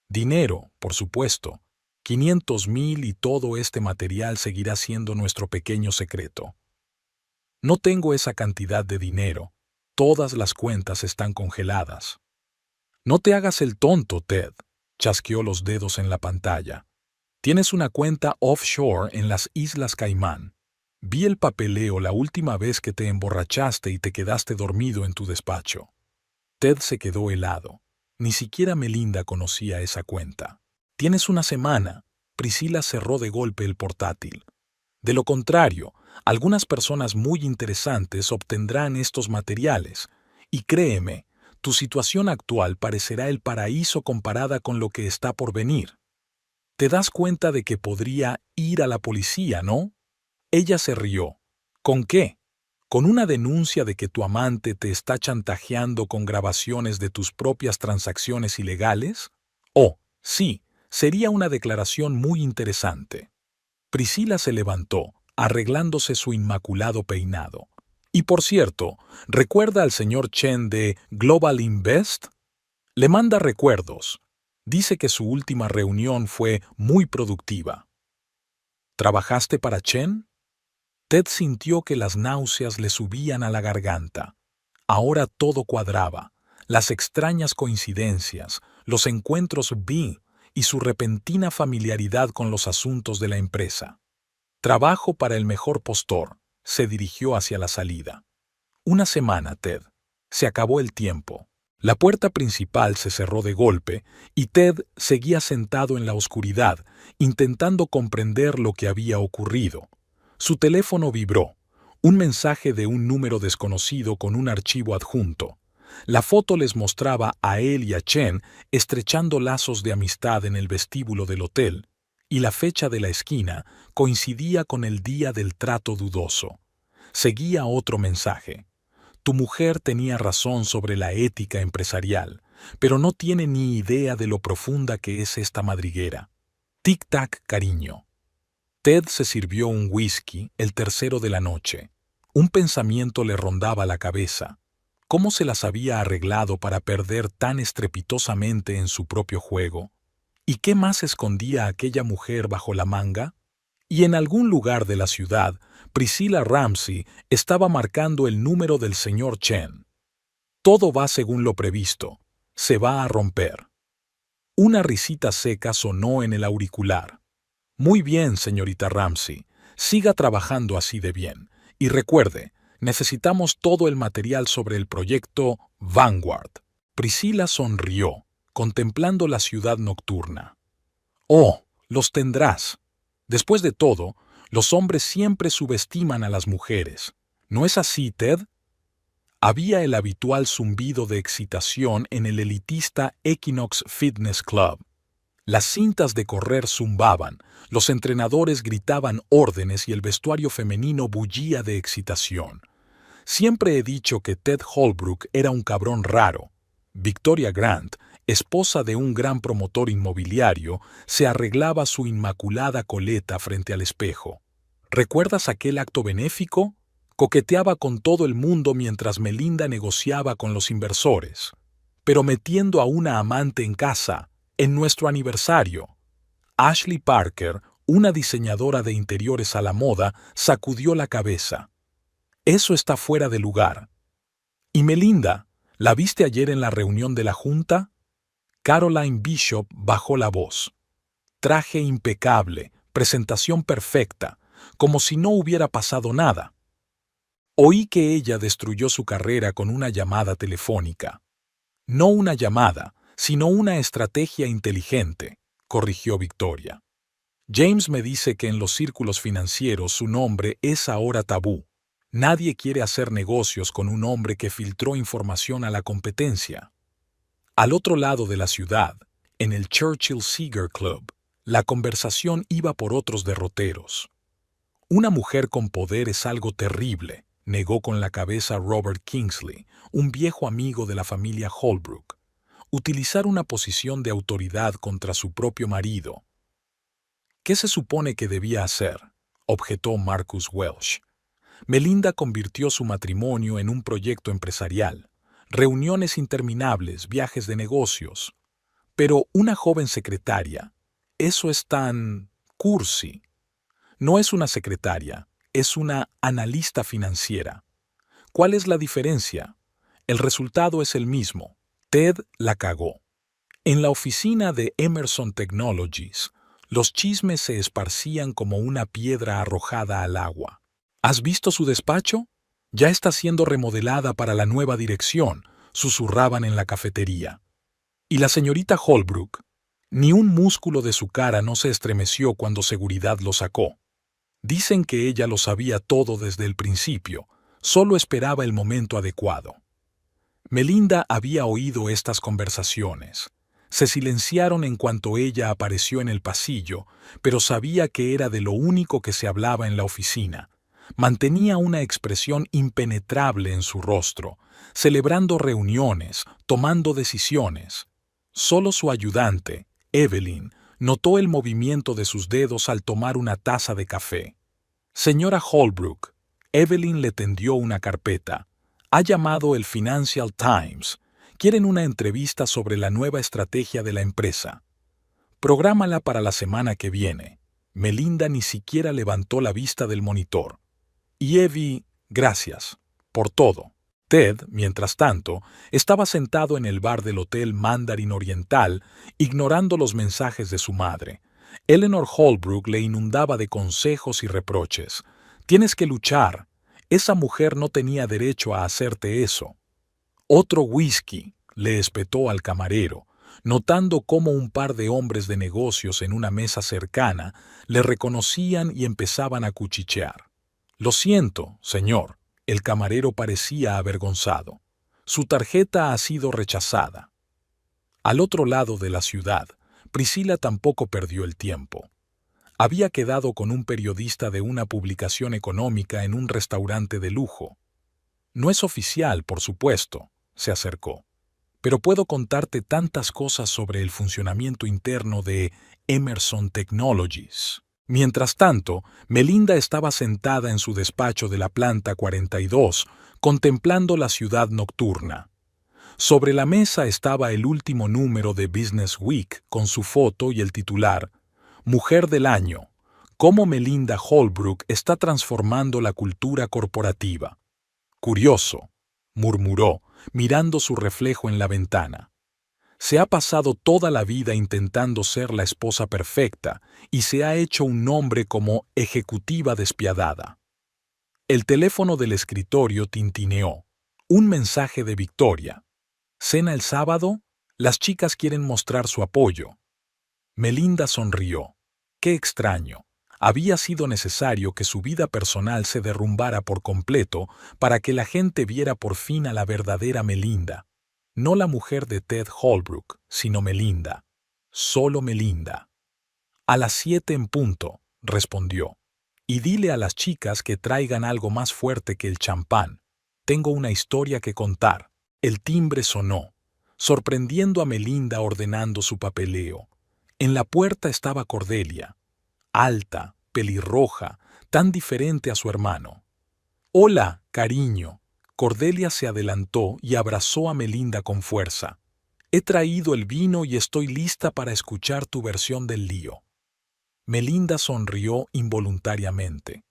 Dinero, por supuesto. 500,000 y todo este material seguirá siendo nuestro pequeño secreto. No tengo esa cantidad de dinero. Todas las cuentas están congeladas. No te hagas el tonto, Ted. Chasqueó los dedos en la pantalla. Tienes una cuenta offshore en las Islas Caimán. Vi el papeleo la última vez que te emborrachaste y te quedaste dormido en tu despacho. Ted se quedó helado. Ni siquiera Melinda conocía esa cuenta. Tienes una semana. Priscila cerró de golpe el portátil. De lo contrario, algunas personas muy interesantes obtendrán estos materiales. Y créeme, tu situación actual parecerá el paraíso comparada con lo que está por venir. Te das cuenta de que podría ir a la policía, ¿no? Ella se rió. ¿Con qué? ¿Con una denuncia de que tu amante te está chantajeando con grabaciones de tus propias transacciones ilegales? Oh, sí, sería una declaración muy interesante. Priscila se levantó, arreglándose su inmaculado peinado. Y por cierto, ¿recuerda al señor Chen de Global Invest? Le manda recuerdos. Dice que su última reunión fue muy productiva. ¿Trabajaste para Chen? Ted sintió que las náuseas le subían a la garganta. Ahora todo cuadraba. Las extrañas coincidencias, los encuentros y su repentina familiaridad con los asuntos de la empresa. Trabajo para el mejor postor. Se dirigió hacia la salida. Una semana, Ted. Se acabó el tiempo. La puerta principal se cerró de golpe y Ted seguía sentado en la oscuridad, intentando comprender lo que había ocurrido. Su teléfono vibró. Un mensaje de un número desconocido con un archivo adjunto. La foto les mostraba a él y a Chen estrechando lazos de amistad en el vestíbulo del hotel, y la fecha de la esquina coincidía con el día del trato dudoso. Seguía otro mensaje. Tu mujer tenía razón sobre la ética empresarial, pero no tiene ni idea de lo profunda que es esta madriguera. Tic-tac, cariño. Ted se sirvió un whisky, el tercero de la noche. Un pensamiento le rondaba la cabeza. ¿Cómo se las había arreglado para perder tan estrepitosamente en su propio juego? ¿Y qué más escondía aquella mujer bajo la manga? Y en algún lugar de la ciudad, Priscilla Ramsey estaba marcando el número del señor Chen. Todo va según lo previsto. Se va a romper. Una risita seca sonó en el auricular. Muy bien, señorita Ramsey. Siga trabajando así de bien. Y recuerde, necesitamos todo el material sobre el proyecto Vanguard. Priscilla sonrió, contemplando la ciudad nocturna. Oh, los tendrás. Después de todo, los hombres siempre subestiman a las mujeres. ¿No es así, Ted? Había el habitual zumbido de excitación en el elitista Equinox Fitness Club. Las cintas de correr zumbaban, los entrenadores gritaban órdenes y el vestuario femenino bullía de excitación. Siempre he dicho que Ted Holbrook era un cabrón raro. Victoria Grant, esposa de un gran promotor inmobiliario, se arreglaba su inmaculada coleta frente al espejo. ¿Recuerdas aquel acto benéfico? Coqueteaba con todo el mundo mientras Melinda negociaba con los inversores, pero metiendo a una amante en casa, en nuestro aniversario. Ashley Parker, una diseñadora de interiores a la moda, sacudió la cabeza. Eso está fuera de lugar. ¿Y Melinda? ¿La viste ayer en la reunión de la junta? Caroline Bishop bajó la voz. Traje impecable, presentación perfecta, como si no hubiera pasado nada. Oí que ella destruyó su carrera con una llamada telefónica. No una llamada, sino una estrategia inteligente, corrigió Victoria. James me dice que en los círculos financieros su nombre es ahora tabú. Nadie quiere hacer negocios con un hombre que filtró información a la competencia. Al otro lado de la ciudad, en el Churchill Seeger Club, la conversación iba por otros derroteros. Una mujer con poder es algo terrible, negó con la cabeza Robert Kingsley, un viejo amigo de la familia Holbrook. Utilizar una posición de autoridad contra su propio marido. ¿Qué se supone que debía hacer?, objetó Marcus Welsh. Melinda convirtió su matrimonio en un proyecto empresarial, reuniones interminables, viajes de negocios. Pero una joven secretaria, eso es tan cursi. No es una secretaria, es una analista financiera. ¿Cuál es la diferencia? El resultado es el mismo. Ted la cagó. En la oficina de Emerson Technologies, los chismes se esparcían como una piedra arrojada al agua. ¿Has visto su despacho? Ya está siendo remodelada para la nueva dirección, susurraban en la cafetería. ¿Y la señorita Holbrook? Ni un músculo de su cara no se estremeció cuando seguridad lo sacó. Dicen que ella lo sabía todo desde el principio, solo esperaba el momento adecuado. Melinda había oído estas conversaciones. Se silenciaron en cuanto ella apareció en el pasillo, pero sabía que era de lo único que se hablaba en la oficina. Mantenía una expresión impenetrable en su rostro, celebrando reuniones, tomando decisiones. Solo su ayudante, Evelyn, notó el movimiento de sus dedos al tomar una taza de café. Señora Holbrook, Evelyn le tendió una carpeta. Ha llamado el Financial Times. Quieren una entrevista sobre la nueva estrategia de la empresa. Prográmala para la semana que viene. Melinda ni siquiera levantó la vista del monitor. Y Evie, gracias, por todo. Ted, mientras tanto, estaba sentado en el bar del Hotel Mandarin Oriental, ignorando los mensajes de su madre. Eleanor Holbrook le inundaba de consejos y reproches. Tienes que luchar. Esa mujer no tenía derecho a hacerte eso. Otro whisky, le espetó al camarero, notando cómo un par de hombres de negocios en una mesa cercana le reconocían y empezaban a cuchichear. Lo siento, señor. El camarero parecía avergonzado. Su tarjeta ha sido rechazada. Al otro lado de la ciudad, Priscilla tampoco perdió el tiempo. Había quedado con un periodista de una publicación económica en un restaurante de lujo. No es oficial, por supuesto, se acercó. Pero puedo contarte tantas cosas sobre el funcionamiento interno de Emerson Technologies. Mientras tanto, Melinda estaba sentada en su despacho de la planta 42, contemplando la ciudad nocturna. Sobre la mesa estaba el último número de Business Week con su foto y el titular: Mujer del Año, cómo Melinda Holbrook está transformando la cultura corporativa. Curioso, murmuró, mirando su reflejo en la ventana. Se ha pasado toda la vida intentando ser la esposa perfecta y se ha hecho un nombre como ejecutiva despiadada. El teléfono del escritorio tintineó. Un mensaje de Victoria. ¿Cena el sábado? Las chicas quieren mostrar su apoyo. Melinda sonrió. Qué extraño. Había sido necesario que su vida personal se derrumbara por completo para que la gente viera por fin a la verdadera Melinda. No la mujer de Ted Holbrook, sino Melinda. Solo Melinda. A las 7 en punto, respondió. Y dile a las chicas que traigan algo más fuerte que el champán. Tengo una historia que contar. El timbre sonó, sorprendiendo a Melinda ordenando su papeleo. En la puerta estaba Cordelia, alta, pelirroja, tan diferente a su hermano. «Hola, cariño». Cordelia se adelantó y abrazó a Melinda con fuerza. «He traído el vino y estoy lista para escuchar tu versión del lío». Melinda sonrió involuntariamente.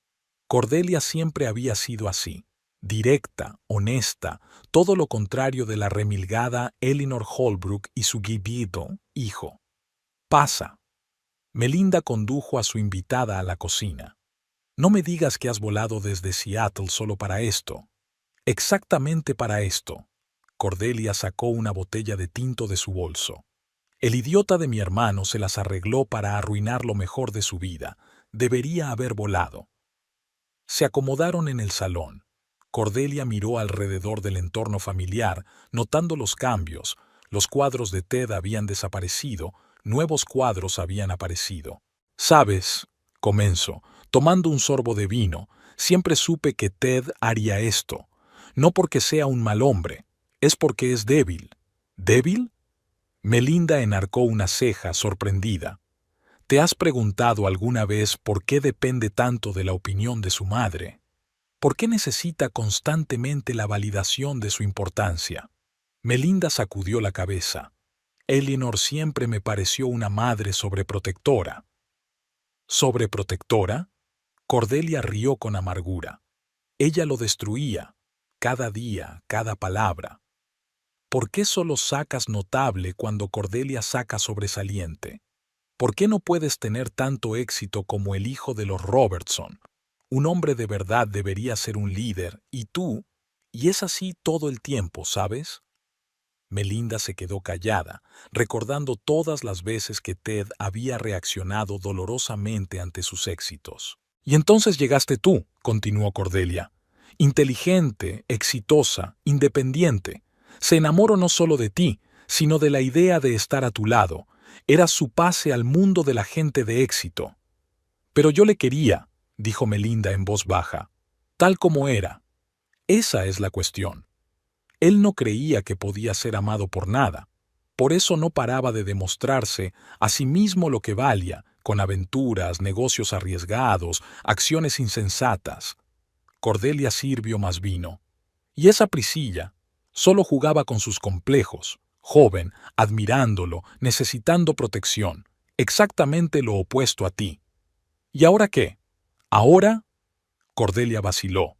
Cordelia siempre había sido así, directa, honesta, todo lo contrario de la remilgada Eleanor Holbrook y su guibido hijo. «Pasa». Melinda condujo a su invitada a la cocina. «No me digas que has volado desde Seattle solo para esto». «Exactamente para esto». Cordelia sacó una botella de tinto de su bolso. «El idiota de mi hermano se las arregló para arruinar lo mejor de su vida. Debería haber volado». Se acomodaron en el salón. Cordelia miró alrededor del entorno familiar, notando los cambios. Los cuadros de Ted habían desaparecido, nuevos cuadros habían aparecido. «¿Sabes?», comenzó, tomando un sorbo de vino, «siempre supe que Ted haría esto. No porque sea un mal hombre, es porque es débil». «¿Débil?». Melinda enarcó una ceja, sorprendida. ¿Te has preguntado alguna vez por qué depende tanto de la opinión de su madre? ¿Por qué necesita constantemente la validación de su importancia? Melinda sacudió la cabeza. Eleanor siempre me pareció una madre sobreprotectora. ¿Sobreprotectora? Cordelia rió con amargura. Ella lo destruía, cada día, cada palabra. ¿Por qué solo sacas notable cuando Cordelia saca sobresaliente? ¿Por qué no puedes tener tanto éxito como el hijo de los Robertson? Un hombre de verdad debería ser un líder, y tú, y es así todo el tiempo, ¿sabes? Melinda se quedó callada, recordando todas las veces que Ted había reaccionado dolorosamente ante sus éxitos. «Y entonces llegaste tú», continuó Cordelia. «Inteligente, exitosa, independiente. Se enamoró no solo de ti, sino de la idea de estar a tu lado. Era su pase al mundo de la gente de éxito». «Pero yo le quería», dijo Melinda en voz baja, «tal como era. Esa es la cuestión». Él no creía que podía ser amado por nada. Por eso no paraba de demostrarse a sí mismo lo que valía, con aventuras, negocios arriesgados, acciones insensatas. Cordelia sirvió más vino. Y esa Priscilla solo jugaba con sus complejos, joven, admirándolo, necesitando protección, exactamente lo opuesto a ti. ¿Y ahora qué? ¿Ahora? Cordelia vaciló.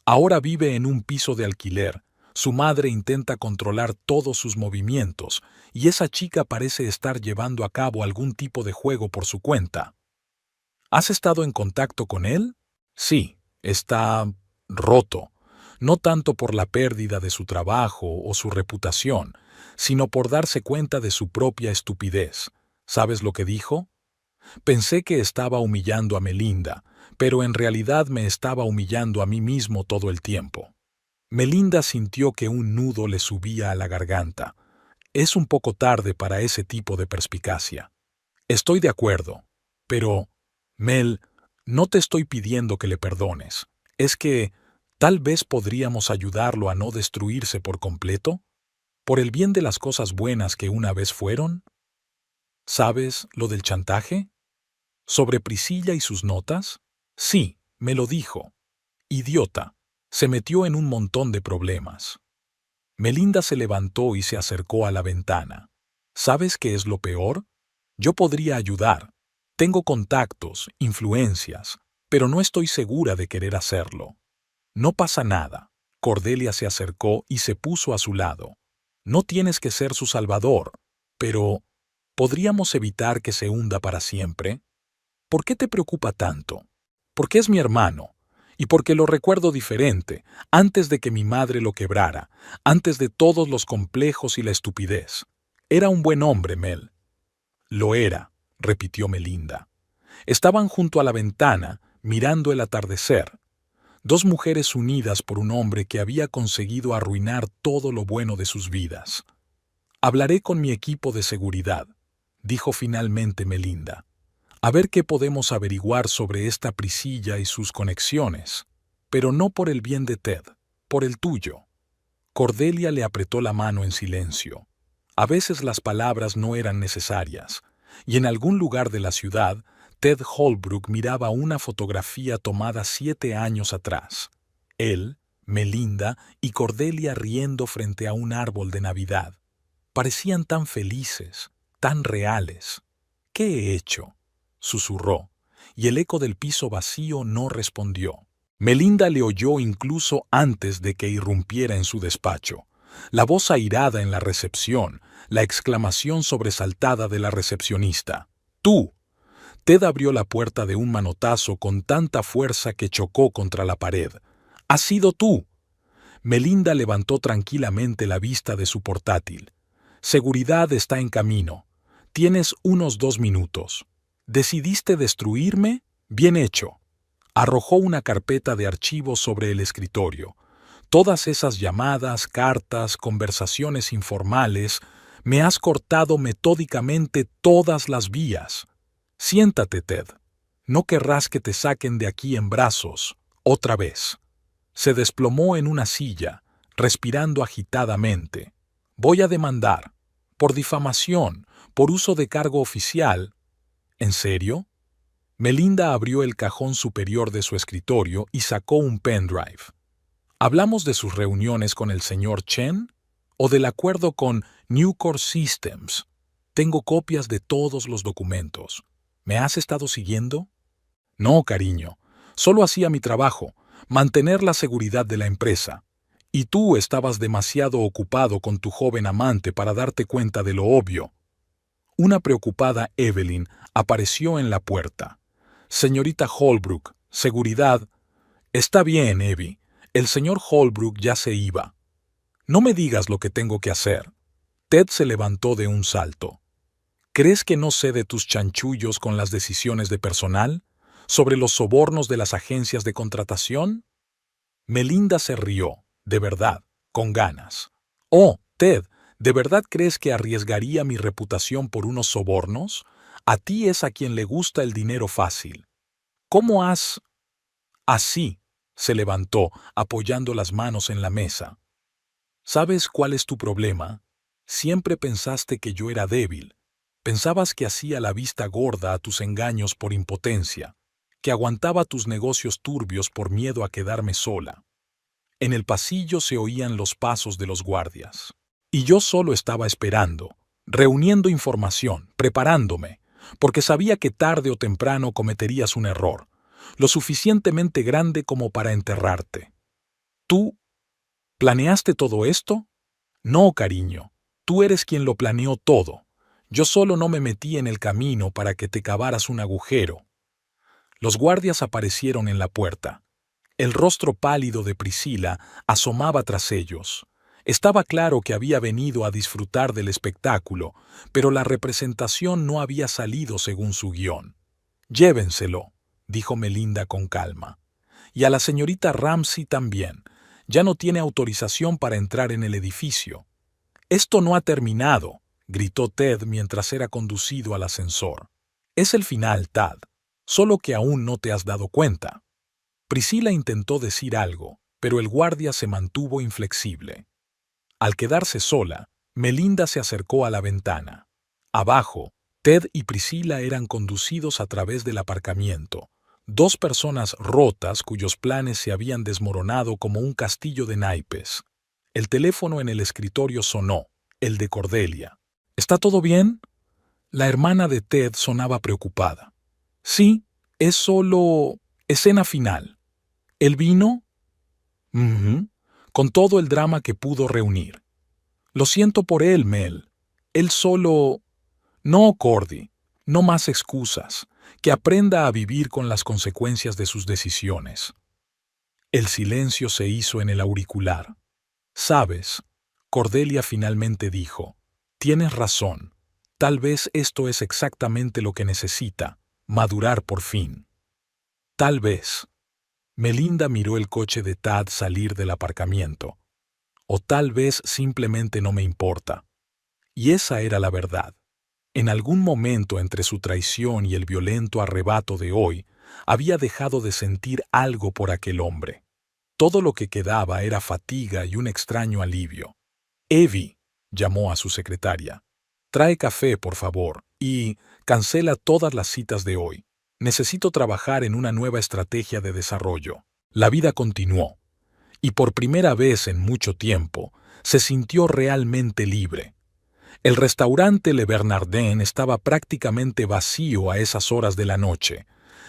Ahora vive en un piso de alquiler. Su madre intenta controlar todos sus movimientos, y esa chica parece estar llevando a cabo algún tipo de juego por su cuenta. ¿Has estado en contacto con él? Sí, está roto, no tanto por la pérdida de su trabajo o su reputación, sino por darse cuenta de su propia estupidez. ¿Sabes lo que dijo? Pensé que estaba humillando a Melinda, pero en realidad me estaba humillando a mí mismo todo el tiempo. Melinda sintió que un nudo le subía a la garganta. Es un poco tarde para ese tipo de perspicacia. Estoy de acuerdo, pero, Mel, no te estoy pidiendo que le perdones. Es que tal vez podríamos ayudarlo a no destruirse por completo, por el bien de las cosas buenas que una vez fueron. ¿Sabes lo del chantaje? ¿Sobre Priscilla y sus notas? Sí, me lo dijo. Idiota. Se metió en un montón de problemas. Melinda se levantó y se acercó a la ventana. ¿Sabes qué es lo peor? Yo podría ayudar. Tengo contactos, influencias, pero no estoy segura de querer hacerlo. No pasa nada. Cordelia se acercó y se puso a su lado. No tienes que ser su salvador, pero ¿podríamos evitar que se hunda para siempre? ¿Por qué te preocupa tanto? Porque es mi hermano, y porque lo recuerdo diferente, antes de que mi madre lo quebrara, antes de todos los complejos y la estupidez. Era un buen hombre, Mel. Lo era, repitió Melinda. Estaban junto a la ventana, mirando el atardecer. Dos mujeres unidas por un hombre que había conseguido arruinar todo lo bueno de sus vidas. Hablaré con mi equipo de seguridad, dijo finalmente Melinda. A ver qué podemos averiguar sobre esta Priscilla y sus conexiones, pero no por el bien de Ted, por el tuyo. Cordelia le apretó la mano en silencio. A veces las palabras no eran necesarias, y en algún lugar de la ciudad, Ted Holbrook miraba una fotografía tomada 7 años atrás. Él, Melinda y Cordelia riendo frente a un árbol de Navidad. Parecían tan felices, tan reales. ¿Qué he hecho?, susurró, y el eco del piso vacío no respondió. Melinda le oyó incluso antes de que irrumpiera en su despacho. La voz airada en la recepción, la exclamación sobresaltada de la recepcionista. ¡Tú! Ted abrió la puerta de un manotazo con tanta fuerza que chocó contra la pared. ¡Has sido tú! Melinda levantó tranquilamente la vista de su portátil. Seguridad está en camino. Tienes unos 2 minutos. ¿Decidiste destruirme? Bien hecho. Arrojó una carpeta de archivos sobre el escritorio. Todas esas llamadas, cartas, conversaciones informales, me has cortado metódicamente todas las vías. Siéntate, Ted. No querrás que te saquen de aquí en brazos, otra vez. Se desplomó en una silla, respirando agitadamente. Voy a demandar. Por difamación, por uso de cargo oficial. ¿En serio? Melinda abrió el cajón superior de su escritorio y sacó un pendrive. ¿Hablamos de sus reuniones con el señor Chen? ¿O del acuerdo con Nucor Systems? Tengo copias de todos los documentos. ¿Me has estado siguiendo? No, cariño. Solo hacía mi trabajo, mantener la seguridad de la empresa. Y tú estabas demasiado ocupado con tu joven amante para darte cuenta de lo obvio. Una preocupada Evelyn apareció en la puerta. Señorita Holbrook, seguridad. Está bien, Evie. El señor Holbrook ya se iba. No me digas lo que tengo que hacer. Ted se levantó de un salto. ¿Crees que no sé de tus chanchullos con las decisiones de personal? ¿Sobre los sobornos de las agencias de contratación? Melinda se rió, de verdad, con ganas. Oh, Ted, ¿de verdad crees que arriesgaría mi reputación por unos sobornos? A ti es a quien le gusta el dinero fácil. ¿Cómo has...? Así, se levantó, apoyando las manos en la mesa. ¿Sabes cuál es tu problema? Siempre pensaste que yo era débil. Pensabas que hacía la vista gorda a tus engaños por impotencia, que aguantaba tus negocios turbios por miedo a quedarme sola. En el pasillo se oían los pasos de los guardias. Y yo solo estaba esperando, reuniendo información, preparándome, porque sabía que tarde o temprano cometerías un error, lo suficientemente grande como para enterrarte. ¿Tú planeaste todo esto? No, cariño, tú eres quien lo planeó todo. Yo solo no me metí en el camino para que te cavaras un agujero. Los guardias aparecieron en la puerta. El rostro pálido de Priscila asomaba tras ellos. Estaba claro que había venido a disfrutar del espectáculo, pero la representación no había salido según su guión. Llévenselo, dijo Melinda con calma. Y a la señorita Ramsey también. Ya no tiene autorización para entrar en el edificio. Esto no ha terminado, gritó Ted mientras era conducido al ascensor. Es el final, Tad, solo que aún no te has dado cuenta. Priscila intentó decir algo, pero el guardia se mantuvo inflexible. Al quedarse sola, Melinda se acercó a la ventana. Abajo, Ted y Priscila eran conducidos a través del aparcamiento. 2 personas rotas cuyos planes se habían desmoronado como un castillo de naipes. El teléfono en el escritorio sonó, el de Cordelia. ¿Está todo bien? La hermana de Ted sonaba preocupada. Sí, es solo escena final. ¿El vino? Ujú, con todo el drama que pudo reunir. Lo siento por él, Mel. Él solo... No, Cordy, no más excusas. Que aprenda a vivir con las consecuencias de sus decisiones. El silencio se hizo en el auricular. Sabes, Cordelia finalmente dijo, tienes razón. Tal vez esto es exactamente lo que necesita, madurar por fin. Tal vez. Melinda miró el coche de Tad salir del aparcamiento. O tal vez simplemente no me importa. Y esa era la verdad. En algún momento entre su traición y el violento arrebato de hoy, había dejado de sentir algo por aquel hombre. Todo lo que quedaba era fatiga y un extraño alivio. Evie, llamó a su secretaria. Trae café, por favor, y cancela todas las citas de hoy. Necesito trabajar en una nueva estrategia de desarrollo. La vida continuó, y por primera vez en mucho tiempo, se sintió realmente libre. El restaurante Le Bernardin estaba prácticamente vacío a esas horas de la noche.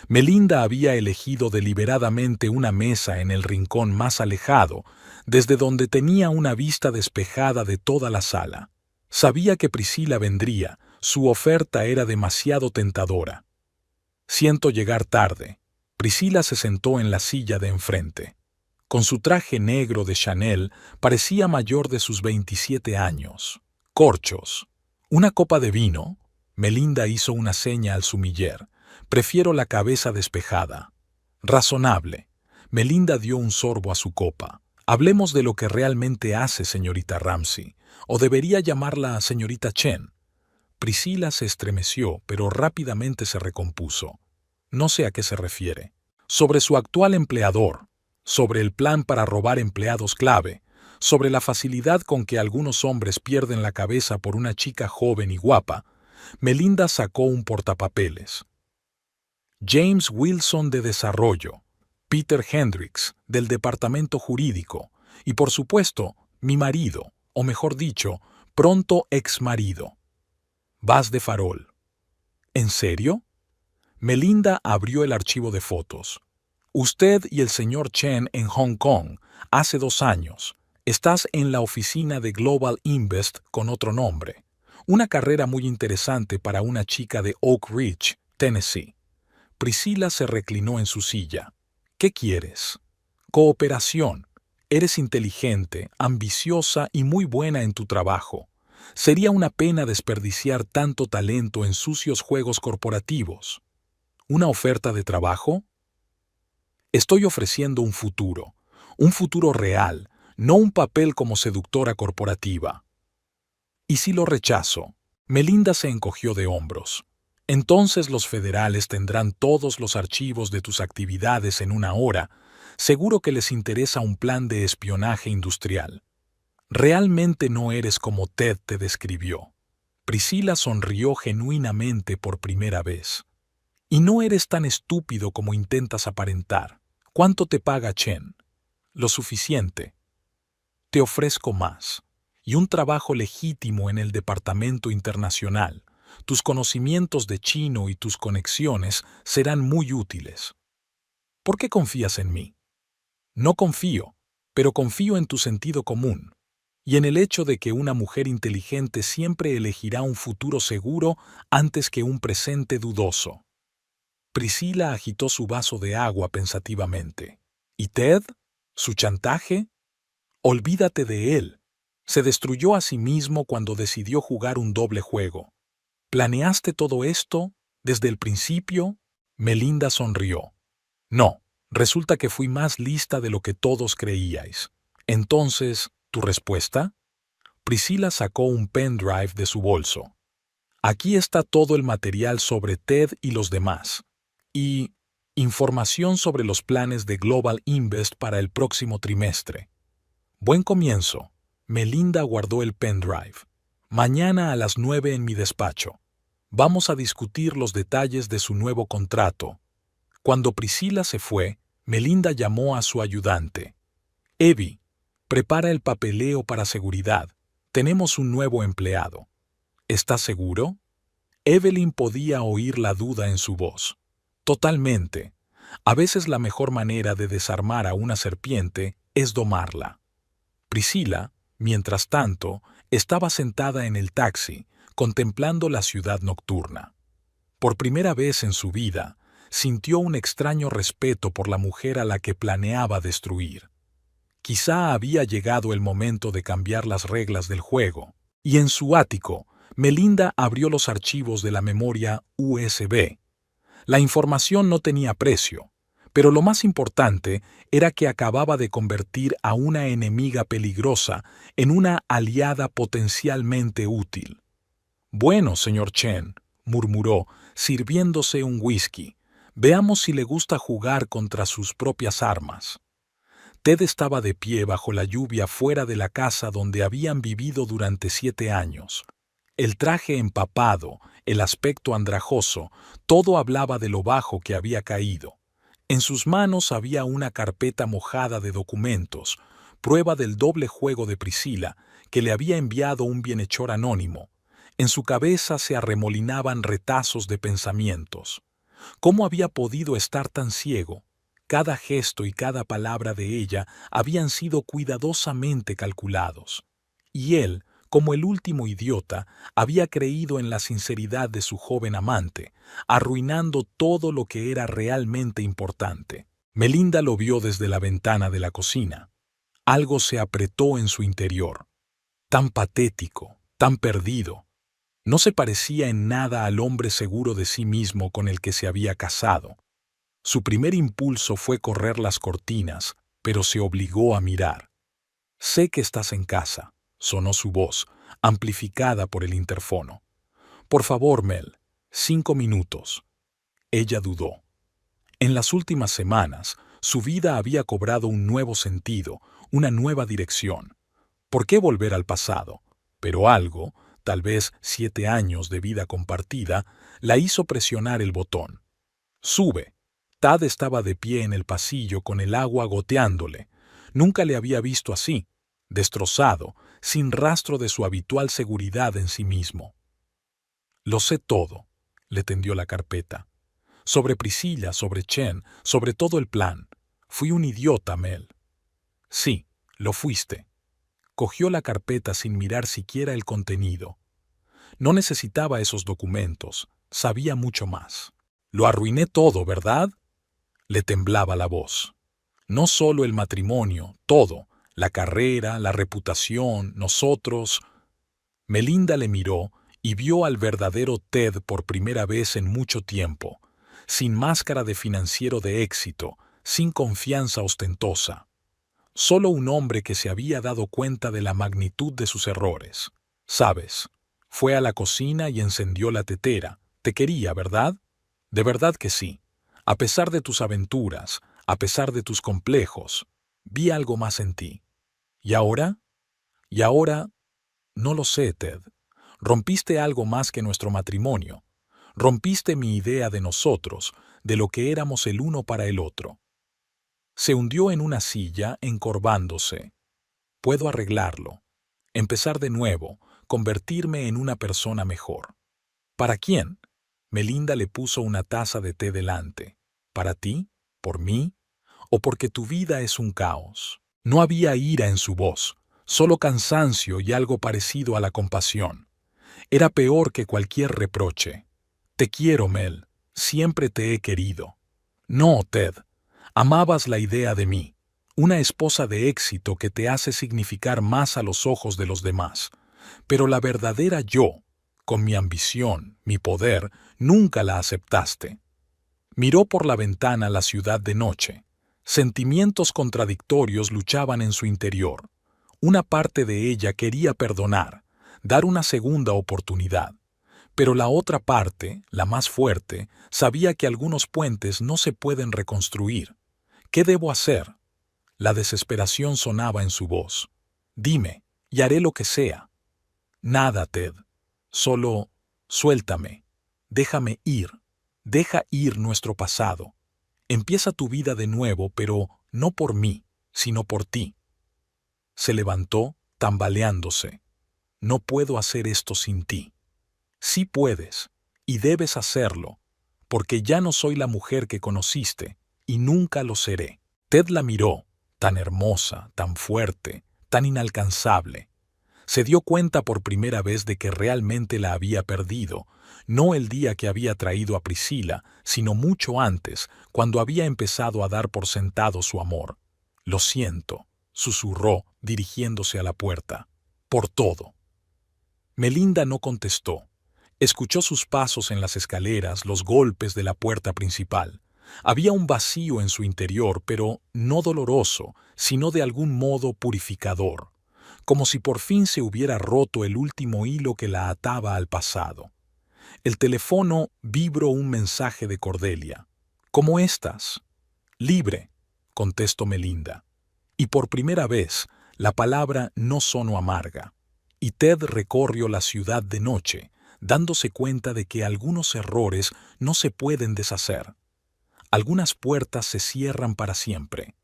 Melinda había elegido deliberadamente una mesa en el rincón más alejado, desde donde tenía una vista despejada de toda la sala. Sabía que Priscila vendría, su oferta era demasiado tentadora. Siento llegar tarde. Priscila se sentó en la silla de enfrente. Con su traje negro de Chanel, parecía mayor de sus 27 años. Corchos. ¿Una copa de vino? Melinda hizo una seña al sumiller. Prefiero la cabeza despejada. Razonable. Melinda dio un sorbo a su copa. Hablemos de lo que realmente hace, señorita Ramsey. ¿O debería llamarla señorita Chen? Priscila se estremeció, pero rápidamente se recompuso. No sé a qué se refiere. Sobre su actual empleador, sobre el plan para robar empleados clave, sobre la facilidad con que algunos hombres pierden la cabeza por una chica joven y guapa, Melinda sacó un portapapeles. James Wilson de Desarrollo, Peter Hendricks del Departamento Jurídico y, por supuesto, mi marido, o mejor dicho, pronto exmarido. Vas de farol. ¿En serio? Melinda abrió el archivo de fotos. Usted y el señor Chen en Hong Kong, hace 2 años. Estás en la oficina de Global Invest con otro nombre. Una carrera muy interesante para una chica de Oak Ridge, Tennessee. Priscila se reclinó en su silla. ¿Qué quieres? Cooperación. Eres inteligente, ambiciosa y muy buena en tu trabajo. Sería una pena desperdiciar tanto talento en sucios juegos corporativos. ¿Una oferta de trabajo? Estoy ofreciendo un futuro real, no un papel como seductora corporativa. ¿Y si lo rechazo? Melinda se encogió de hombros. Entonces los federales tendrán todos los archivos de tus actividades en 1 hora. Seguro que les interesa un plan de espionaje industrial. Realmente no eres como Ted te describió. Priscila sonrió genuinamente por primera vez. Y no eres tan estúpido como intentas aparentar. ¿Cuánto te paga Chen? Lo suficiente. Te ofrezco más. Y un trabajo legítimo en el departamento internacional. Tus conocimientos de chino y tus conexiones serán muy útiles. ¿Por qué confías en mí? No confío, pero confío en tu sentido común. Y en el hecho de que una mujer inteligente siempre elegirá un futuro seguro antes que un presente dudoso. Priscila agitó su vaso de agua pensativamente. ¿Y Ted? ¿Su chantaje? Olvídate de él. Se destruyó a sí mismo cuando decidió jugar un doble juego. ¿Planeaste todo esto desde el principio? Melinda sonrió. No, resulta que fui más lista de lo que todos creíais. Entonces, ¿tu respuesta? Priscila sacó un pendrive de su bolso. Aquí está todo el material sobre Ted y los demás. Y información sobre los planes de Global Invest para el próximo trimestre. Buen comienzo. Melinda guardó el pendrive. Mañana a las 9 en mi despacho. Vamos a discutir los detalles de su nuevo contrato. Cuando Priscila se fue, Melinda llamó a su ayudante. Evie, prepara el papeleo para seguridad. Tenemos un nuevo empleado. ¿Estás seguro? Evelyn podía oír la duda en su voz. Totalmente. A veces la mejor manera de desarmar a una serpiente es domarla. Priscila, mientras tanto, estaba sentada en el taxi, contemplando la ciudad nocturna. Por primera vez en su vida, sintió un extraño respeto por la mujer a la que planeaba destruir. Quizá había llegado el momento de cambiar las reglas del juego, y en su ático, Melinda abrió los archivos de la memoria USB. La información no tenía precio, pero lo más importante era que acababa de convertir a una enemiga peligrosa en una aliada potencialmente útil. «Bueno, señor Chen», murmuró, sirviéndose un whisky, «veamos si le gusta jugar contra sus propias armas». Ted estaba de pie bajo la lluvia fuera de la casa donde habían vivido durante 7 años. El traje empapado, el aspecto andrajoso, todo hablaba de lo bajo que había caído. En sus manos había una carpeta mojada de documentos, prueba del doble juego de Priscila, que le había enviado un bienhechor anónimo. En su cabeza se arremolinaban retazos de pensamientos. ¿Cómo había podido estar tan ciego? Cada gesto y cada palabra de ella habían sido cuidadosamente calculados. Y él, como el último idiota, había creído en la sinceridad de su joven amante, arruinando todo lo que era realmente importante. Melinda lo vio desde la ventana de la cocina. Algo se apretó en su interior. Tan patético, tan perdido. No se parecía en nada al hombre seguro de sí mismo con el que se había casado. Su primer impulso fue correr las cortinas, pero se obligó a mirar. «Sé que estás en casa», sonó su voz, amplificada por el interfono. «Por favor, Mel, 5 minutos». Ella dudó. En las últimas semanas, su vida había cobrado un nuevo sentido, una nueva dirección. ¿Por qué volver al pasado? Pero algo, tal vez 7 años de vida compartida, la hizo presionar el botón. «Sube». Tad estaba de pie en el pasillo con el agua goteándole. Nunca le había visto así, destrozado, sin rastro de su habitual seguridad en sí mismo. «Lo sé todo», le tendió la carpeta. «Sobre Priscilla, sobre Chen, sobre todo el plan. Fui un idiota, Mel». «Sí, lo fuiste». Cogió la carpeta sin mirar siquiera el contenido. No necesitaba esos documentos, sabía mucho más. «Lo arruiné todo, ¿verdad?», le temblaba la voz. «No solo el matrimonio, todo, la carrera, la reputación, nosotros». Melinda le miró y vio al verdadero Ted por primera vez en mucho tiempo, sin máscara de financiero de éxito, sin confianza ostentosa. Solo un hombre que se había dado cuenta de la magnitud de sus errores. «¿Sabes? Fue a la cocina y encendió la tetera. Te quería, ¿verdad? De verdad que sí. A pesar de tus aventuras, a pesar de tus complejos, vi algo más en ti. ¿Y ahora? Y ahora, no lo sé, Ted. Rompiste algo más que nuestro matrimonio. Rompiste mi idea de nosotros, de lo que éramos el uno para el otro». Se hundió en una silla, encorvándose. «Puedo arreglarlo. Empezar de nuevo, convertirme en una persona mejor». «¿Para quién?». Melinda le puso una taza de té delante. «¿Para ti? ¿Por mí? ¿O porque tu vida es un caos?». No había ira en su voz, solo cansancio y algo parecido a la compasión. Era peor que cualquier reproche. «Te quiero, Mel. Siempre te he querido». «No, Ted. Amabas la idea de mí. Una esposa de éxito que te hace significar más a los ojos de los demás. Pero la verdadera yo, con mi ambición, mi poder, nunca la aceptaste». Miró por la ventana la ciudad de noche. Sentimientos contradictorios luchaban en su interior. Una parte de ella quería perdonar, dar una segunda oportunidad. Pero la otra parte, la más fuerte, sabía que algunos puentes no se pueden reconstruir. «¿Qué debo hacer?». La desesperación sonaba en su voz. «Dime, y haré lo que sea». «Nada, Ted. Solo, suéltame. Déjame ir. Deja ir nuestro pasado. Empieza tu vida de nuevo, pero no por mí, sino por ti». Se levantó, tambaleándose. «No puedo hacer esto sin ti». «Sí puedes, y debes hacerlo. porque ya no soy la mujer que conociste, y nunca lo seré. Ted la miró, tan hermosa, tan fuerte, tan inalcanzable. Se dio cuenta por primera vez de que realmente la había perdido, no el día que había traído a Priscilla, sino mucho antes, cuando había empezado a dar por sentado su amor. «Lo siento», susurró, dirigiéndose a la puerta. «Por todo». Melinda no contestó. Escuchó sus pasos en las escaleras, los golpes de la puerta principal. Había un vacío en su interior, pero no doloroso, sino de algún modo purificador, como si por fin se hubiera roto el último hilo que la ataba al pasado. El teléfono vibró un mensaje de Cordelia. «¿Cómo estás?» «Libre», contestó Melinda. Y por primera vez, la palabra no sonó amarga. Y Ted recorrió la ciudad de noche, dándose cuenta de que algunos errores no se pueden deshacer. Algunas puertas se cierran para siempre.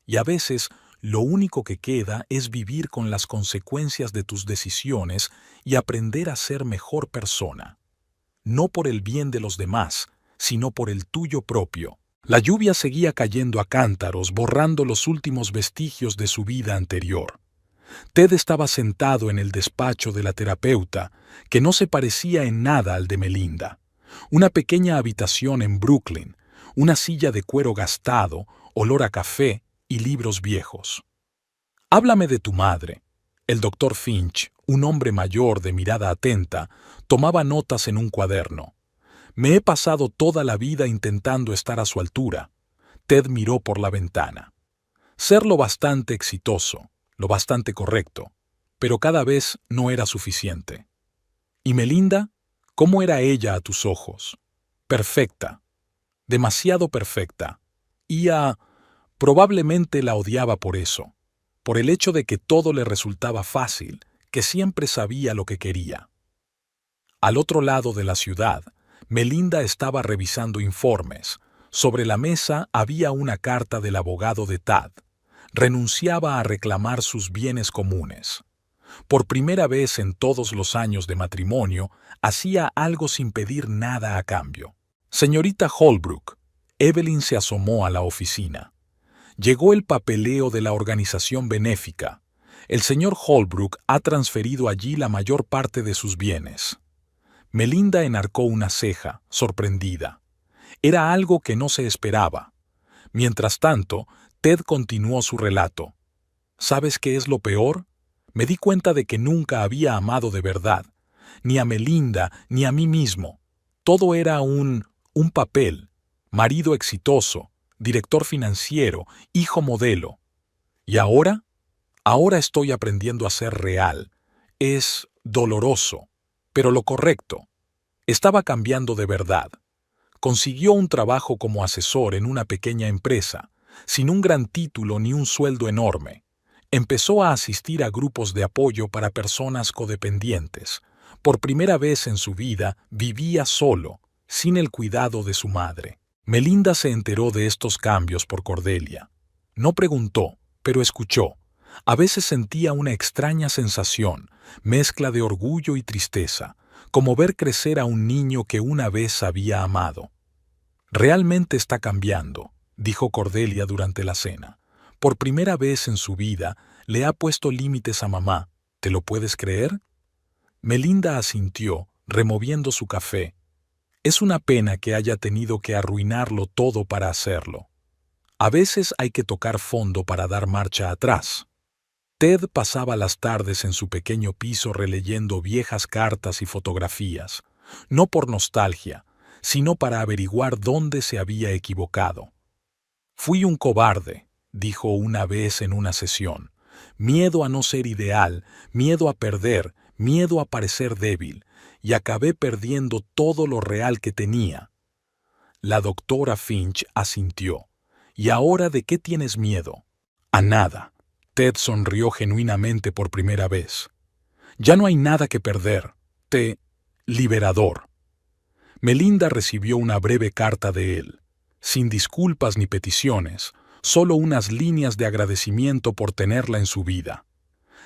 Y a veces, lo único que queda es vivir con las consecuencias de tus decisiones y aprender a ser mejor persona. No por el bien de los demás, sino por el tuyo propio. La lluvia seguía cayendo a cántaros, borrando los últimos vestigios de su vida anterior. Ted estaba sentado en el despacho de la terapeuta, que no se parecía en nada al de Melinda. Una pequeña habitación en Brooklyn, una silla de cuero gastado, olor a café y libros viejos. «Háblame de tu madre». El doctor Finch, un hombre mayor de mirada atenta, tomaba notas en un cuaderno. «Me he pasado toda la vida intentando estar a su altura». Ted miró por la ventana. Ser lo bastante exitoso, lo bastante correcto, pero cada vez no era suficiente. ¿Y Melinda? ¿Cómo era ella a tus ojos? Perfecta. Demasiado perfecta. Y probablemente la odiaba por eso, por el hecho de que todo le resultaba fácil, que siempre sabía lo que quería. Al otro lado de la ciudad, Melinda estaba revisando informes. Sobre la mesa había una carta del abogado de Tad. Renunciaba a reclamar sus bienes comunes. Por primera vez en todos los años de matrimonio, hacía algo sin pedir nada a cambio. «Señorita Holbrook», Evelyn se asomó a la oficina. Llegó el papeleo de la organización benéfica. El señor Holbrook ha transferido allí la mayor parte de sus bienes. Melinda enarcó una ceja, sorprendida. Era algo que no se esperaba. Mientras tanto, Ted continuó su relato. «¿Sabes qué es lo peor? Me di cuenta de que nunca había amado de verdad, ni a Melinda ni a mí mismo. Todo era un papel, marido exitoso, director financiero, hijo modelo. ¿Y ahora? Ahora estoy aprendiendo a ser real. Es doloroso, pero lo correcto. Estaba cambiando de verdad. Consiguió un trabajo como asesor en una pequeña empresa, sin un gran título ni un sueldo enorme. Empezó a asistir a grupos de apoyo para personas codependientes. Por primera vez en su vida vivía solo, sin el cuidado de su madre. Melinda se enteró de estos cambios por Cordelia. No preguntó, pero escuchó. A veces sentía una extraña sensación, mezcla de orgullo y tristeza, como ver crecer a un niño que una vez había amado. «Realmente está cambiando», dijo Cordelia durante la cena. «Por primera vez en su vida le ha puesto límites a mamá. ¿Te lo puedes creer?» Melinda asintió, removiendo su café. «Es una pena que haya tenido que arruinarlo todo para hacerlo. A veces hay que tocar fondo para dar marcha atrás». Ted pasaba las tardes en su pequeño piso releyendo viejas cartas y fotografías, no por nostalgia, sino para averiguar dónde se había equivocado. «Fui un cobarde», dijo una vez en una sesión. «Miedo a no ser ideal, miedo a perder, miedo a parecer débil, y acabé perdiendo todo lo real que tenía». La doctora Finch asintió. «¿Y ahora de qué tienes miedo?» «A nada». Ted sonrió genuinamente por primera vez. «Ya no hay nada que perder. Liberador». Melinda recibió una breve carta de él, sin disculpas ni peticiones, solo unas líneas de agradecimiento por tenerla en su vida.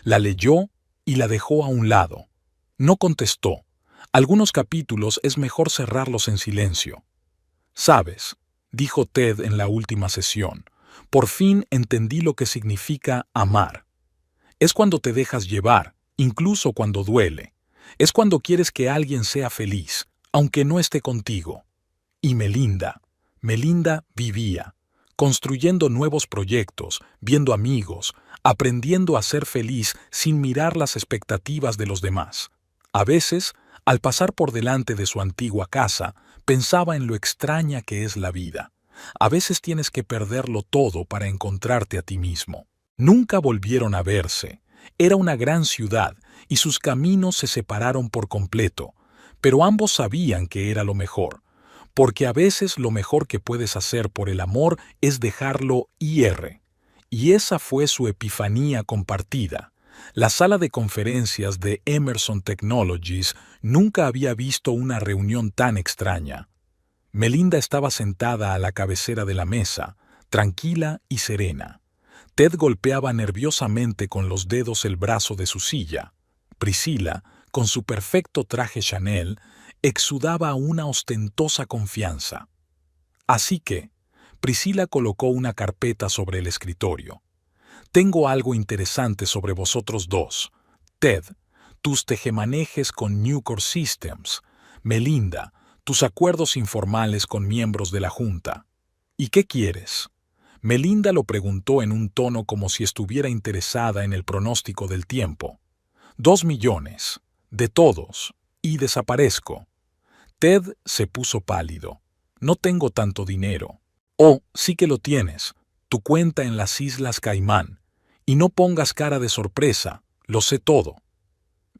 La leyó y la dejó a un lado. No contestó. Algunos capítulos es mejor cerrarlos en silencio. Sabes, dijo Ted en la última sesión, por fin entendí lo que significa amar. Es cuando te dejas llevar, incluso cuando duele. Es cuando quieres que alguien sea feliz, aunque no esté contigo. Y Melinda vivía, construyendo nuevos proyectos, viendo amigos, aprendiendo a ser feliz sin mirar las expectativas de los demás. A veces, al pasar por delante de su antigua casa, pensaba en lo extraña que es la vida. A veces tienes que perderlo todo para encontrarte a ti mismo. Nunca volvieron a verse. Era una gran ciudad y sus caminos se separaron por completo, pero ambos sabían que era lo mejor, porque a veces lo mejor que puedes hacer por el amor es dejarlo ir. Y esa fue su epifanía compartida. La sala de conferencias de Emerson Technologies nunca había visto una reunión tan extraña. Melinda estaba sentada a la cabecera de la mesa, tranquila y serena. Ted golpeaba nerviosamente con los dedos el brazo de su silla. Priscila, con su perfecto traje Chanel, exudaba una ostentosa confianza. Así que, Priscila colocó una carpeta sobre el escritorio. Tengo algo interesante sobre vosotros dos. Ted, tus tejemanejes con Nucor Systems. Melinda, tus acuerdos informales con miembros de la Junta. ¿Y qué quieres? Melinda lo preguntó en un tono como si estuviera interesada en el pronóstico del tiempo. 2 millones. De todos. Y desaparezco. Ted se puso pálido. No tengo tanto dinero. Oh, sí que lo tienes. Tu cuenta en las Islas Caimán. Y no pongas cara de sorpresa. Lo sé todo.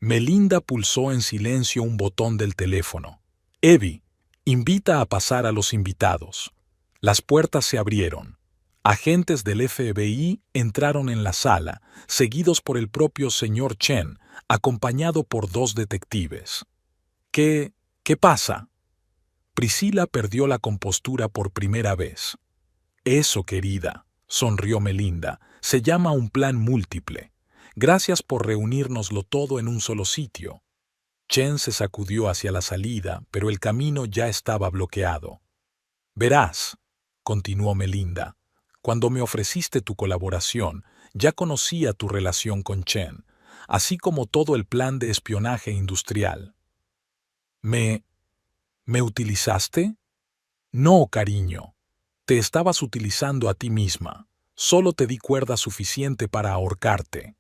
Melinda pulsó en silencio un botón del teléfono. Evie, invita a pasar a los invitados. Las puertas se abrieron. Agentes del FBI entraron en la sala, seguidos por el propio señor Chen, acompañado por 2 detectives. ¿Qué pasa? Priscila perdió la compostura por primera vez. Eso, querida, sonrió Melinda, se llama un plan múltiple. Gracias por reunírnoslo todo en un solo sitio. Chen se sacudió hacia la salida, pero el camino ya estaba bloqueado. Verás, continuó Melinda, cuando me ofreciste tu colaboración, ya conocía tu relación con Chen, así como todo el plan de espionaje industrial. ¿Me utilizaste? No, cariño. Te estabas utilizando a ti misma. Solo te di cuerda suficiente para ahorcarte.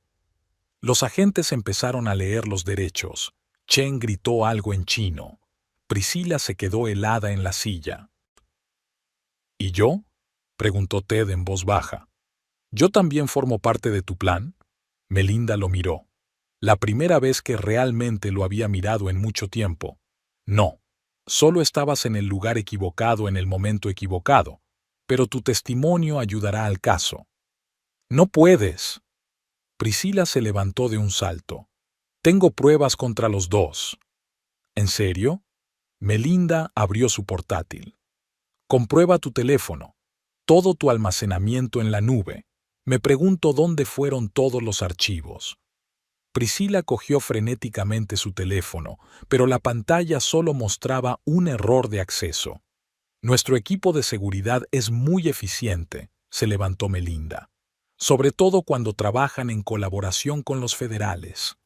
Los agentes empezaron a leer los derechos. Chen gritó algo en chino. Priscila se quedó helada en la silla. ¿Y yo? Preguntó Ted en voz baja. ¿Yo también formo parte de tu plan? Melinda lo miró. La primera vez que realmente lo había mirado en mucho tiempo. No, solo estabas en el lugar equivocado en el momento equivocado, pero tu testimonio ayudará al caso. No puedes. Priscila se levantó de un salto. Tengo pruebas contra los dos. ¿En serio? Melinda abrió su portátil. Comprueba tu teléfono. Todo tu almacenamiento en la nube. Me pregunto dónde fueron todos los archivos. Priscila cogió frenéticamente su teléfono, pero la pantalla solo mostraba un error de acceso. Nuestro equipo de seguridad es muy eficiente, se levantó Melinda, sobre todo cuando trabajan en colaboración con los federales.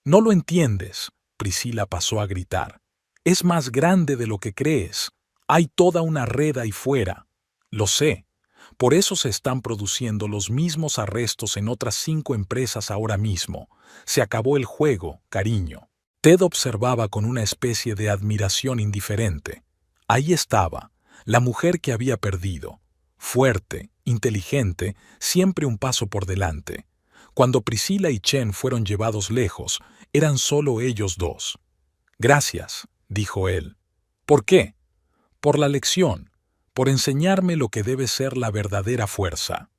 No lo entiendes, Priscila pasó a gritar. Es más grande de lo que crees. Hay toda una red ahí fuera. Lo sé. Por eso se están produciendo los mismos arrestos en otras 5 empresas ahora mismo. Se acabó el juego, cariño. Ted observaba con una especie de admiración indiferente. Ahí estaba, la mujer que había perdido. Fuerte, inteligente, siempre un paso por delante. Cuando Priscila y Chen fueron llevados lejos, eran solo ellos dos. Gracias, dijo él. ¿Por qué? Por la lección, por enseñarme lo que debe ser la verdadera fuerza.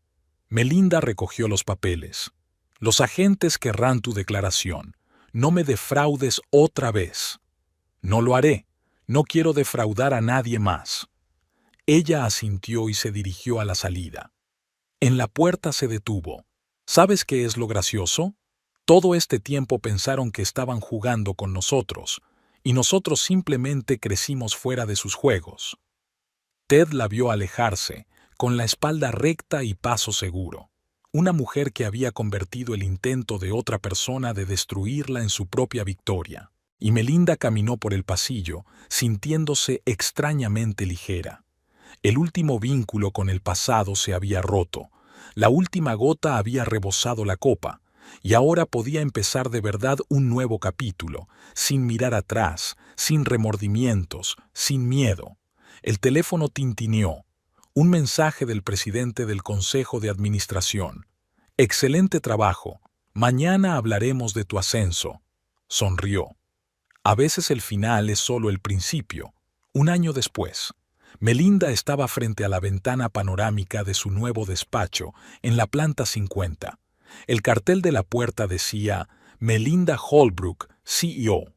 Melinda recogió los papeles. Los agentes querrán tu declaración. No me defraudes otra vez. No lo haré. No quiero defraudar a nadie más. Ella asintió y se dirigió a la salida. En la puerta se detuvo. ¿Sabes qué es lo gracioso? Todo este tiempo pensaron que estaban jugando con nosotros, y nosotros simplemente crecimos fuera de sus juegos. Ted la vio alejarse, con la espalda recta y paso seguro. Una mujer que había convertido el intento de otra persona de destruirla en su propia victoria. Y Melinda caminó por el pasillo, sintiéndose extrañamente ligera. El último vínculo con el pasado se había roto. La última gota había rebosado la copa, y ahora podía empezar de verdad un nuevo capítulo, sin mirar atrás, sin remordimientos, sin miedo. El teléfono tintineó. Un mensaje del presidente del Consejo de Administración. «Excelente trabajo. Mañana hablaremos de tu ascenso». Sonrió. A veces el final es solo el principio. Un año después, Melinda estaba frente a la ventana panorámica de su nuevo despacho en la planta 50. El cartel de la puerta decía Melinda Holbrook, CEO.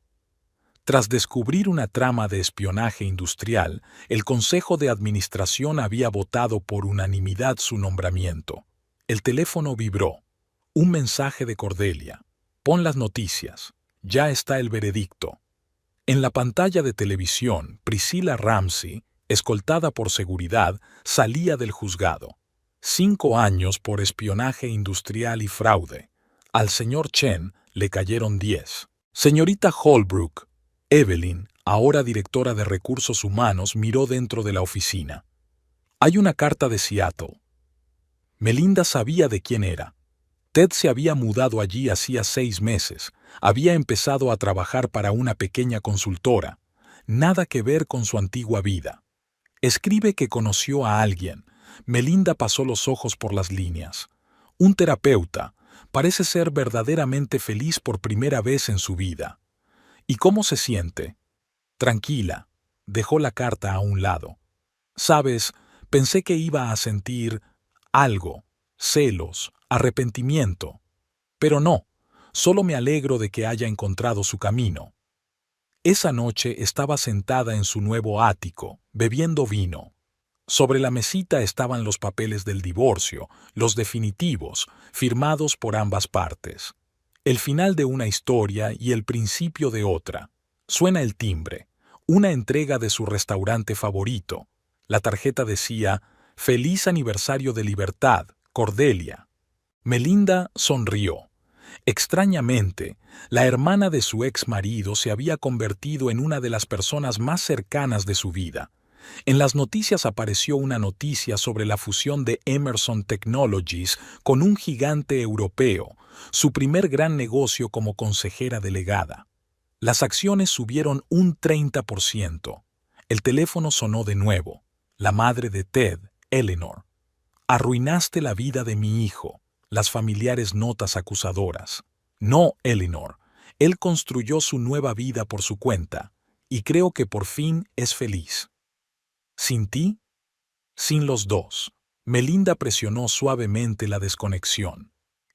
Tras descubrir una trama de espionaje industrial, el Consejo de Administración había votado por unanimidad su nombramiento. El teléfono vibró. Un mensaje de Cordelia. «Pon las noticias. Ya está el veredicto». En la pantalla de televisión, Priscilla Ramsey, escoltada por seguridad, salía del juzgado. 5 años por espionaje industrial y fraude. Al señor Chen le cayeron 10. Señorita Holbrook, Evelyn, ahora directora de Recursos Humanos, miró dentro de la oficina. «Hay una carta de Seattle». Melinda sabía de quién era. Ted se había mudado allí hacía 6 meses. Había empezado a trabajar para una pequeña consultora. Nada que ver con su antigua vida. Escribe que conoció a alguien. Melinda pasó los ojos por las líneas. Un terapeuta. Parece ser verdaderamente feliz por primera vez en su vida. ¿Y cómo se siente? Tranquila. Dejó la carta a un lado. Sabes, pensé que iba a sentir algo, celos, arrepentimiento. Pero no, solo me alegro de que haya encontrado su camino. Esa noche estaba sentada en su nuevo ático, bebiendo vino. Sobre la mesita estaban los papeles del divorcio, los definitivos, firmados por ambas partes. El final de una historia y el principio de otra. Suena el timbre, una entrega de su restaurante favorito. La tarjeta decía, «Feliz aniversario de libertad, Cordelia». Melinda sonrió. Extrañamente, la hermana de su ex marido se había convertido en una de las personas más cercanas de su vida. En las noticias apareció una noticia sobre la fusión de Emerson Technologies con un gigante europeo, su primer gran negocio como consejera delegada. Las acciones subieron un 30%. El teléfono sonó de nuevo. La madre de Ted, Eleanor. «Arruinaste la vida de mi hijo». Las familiares notas acusadoras. «No, Eleanor. Él construyó su nueva vida por su cuenta, y creo que por fin es feliz». «¿Sin ti?» «Sin los dos». Melinda presionó suavemente la desconexión.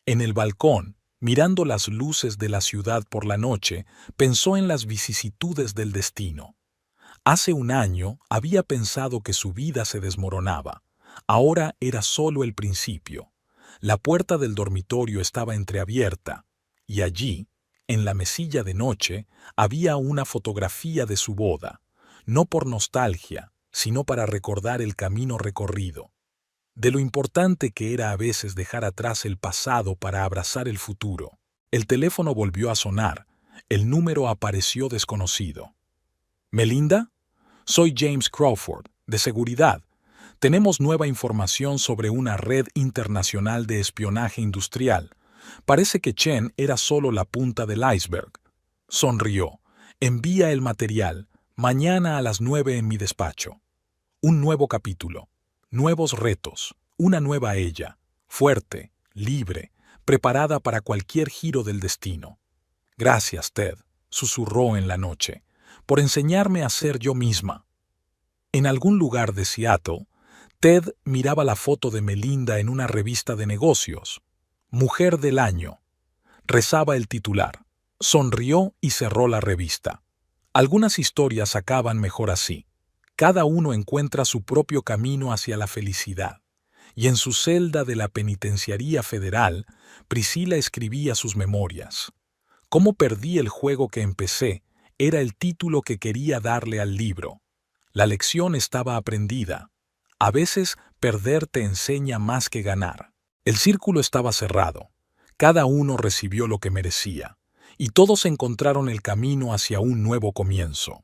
En el balcón, mirando las luces de la ciudad por la noche, pensó en las vicisitudes del destino. Hace un año había pensado que su vida se desmoronaba. Ahora era solo el principio. La puerta del dormitorio estaba entreabierta, y allí, en la mesilla de noche, había una fotografía de su boda, no por nostalgia, sino para recordar el camino recorrido. De lo importante que era a veces dejar atrás el pasado para abrazar el futuro. El teléfono volvió a sonar. El número apareció desconocido. «¿Melinda? Soy James Crawford, de seguridad. Tenemos nueva información sobre una red internacional de espionaje industrial. Parece que Chen era solo la punta del iceberg». Sonrió. «Envía el material. Mañana a las 9 en mi despacho». Un nuevo capítulo. Nuevos retos. Una nueva ella. Fuerte, libre, preparada para cualquier giro del destino. «Gracias, Ted», susurró en la noche, «por enseñarme a ser yo misma». En algún lugar de Seattle, Ted miraba la foto de Melinda en una revista de negocios. «Mujer del año». Rezaba el titular. Sonrió y cerró la revista. Algunas historias acaban mejor así. Cada uno encuentra su propio camino hacia la felicidad. Y en su celda de la Penitenciaría Federal, Priscilla escribía sus memorias. «Cómo perdí el juego que empecé» era el título que quería darle al libro. La lección estaba aprendida. A veces, perder te enseña más que ganar. El círculo estaba cerrado. Cada uno recibió lo que merecía, y todos encontraron el camino hacia un nuevo comienzo.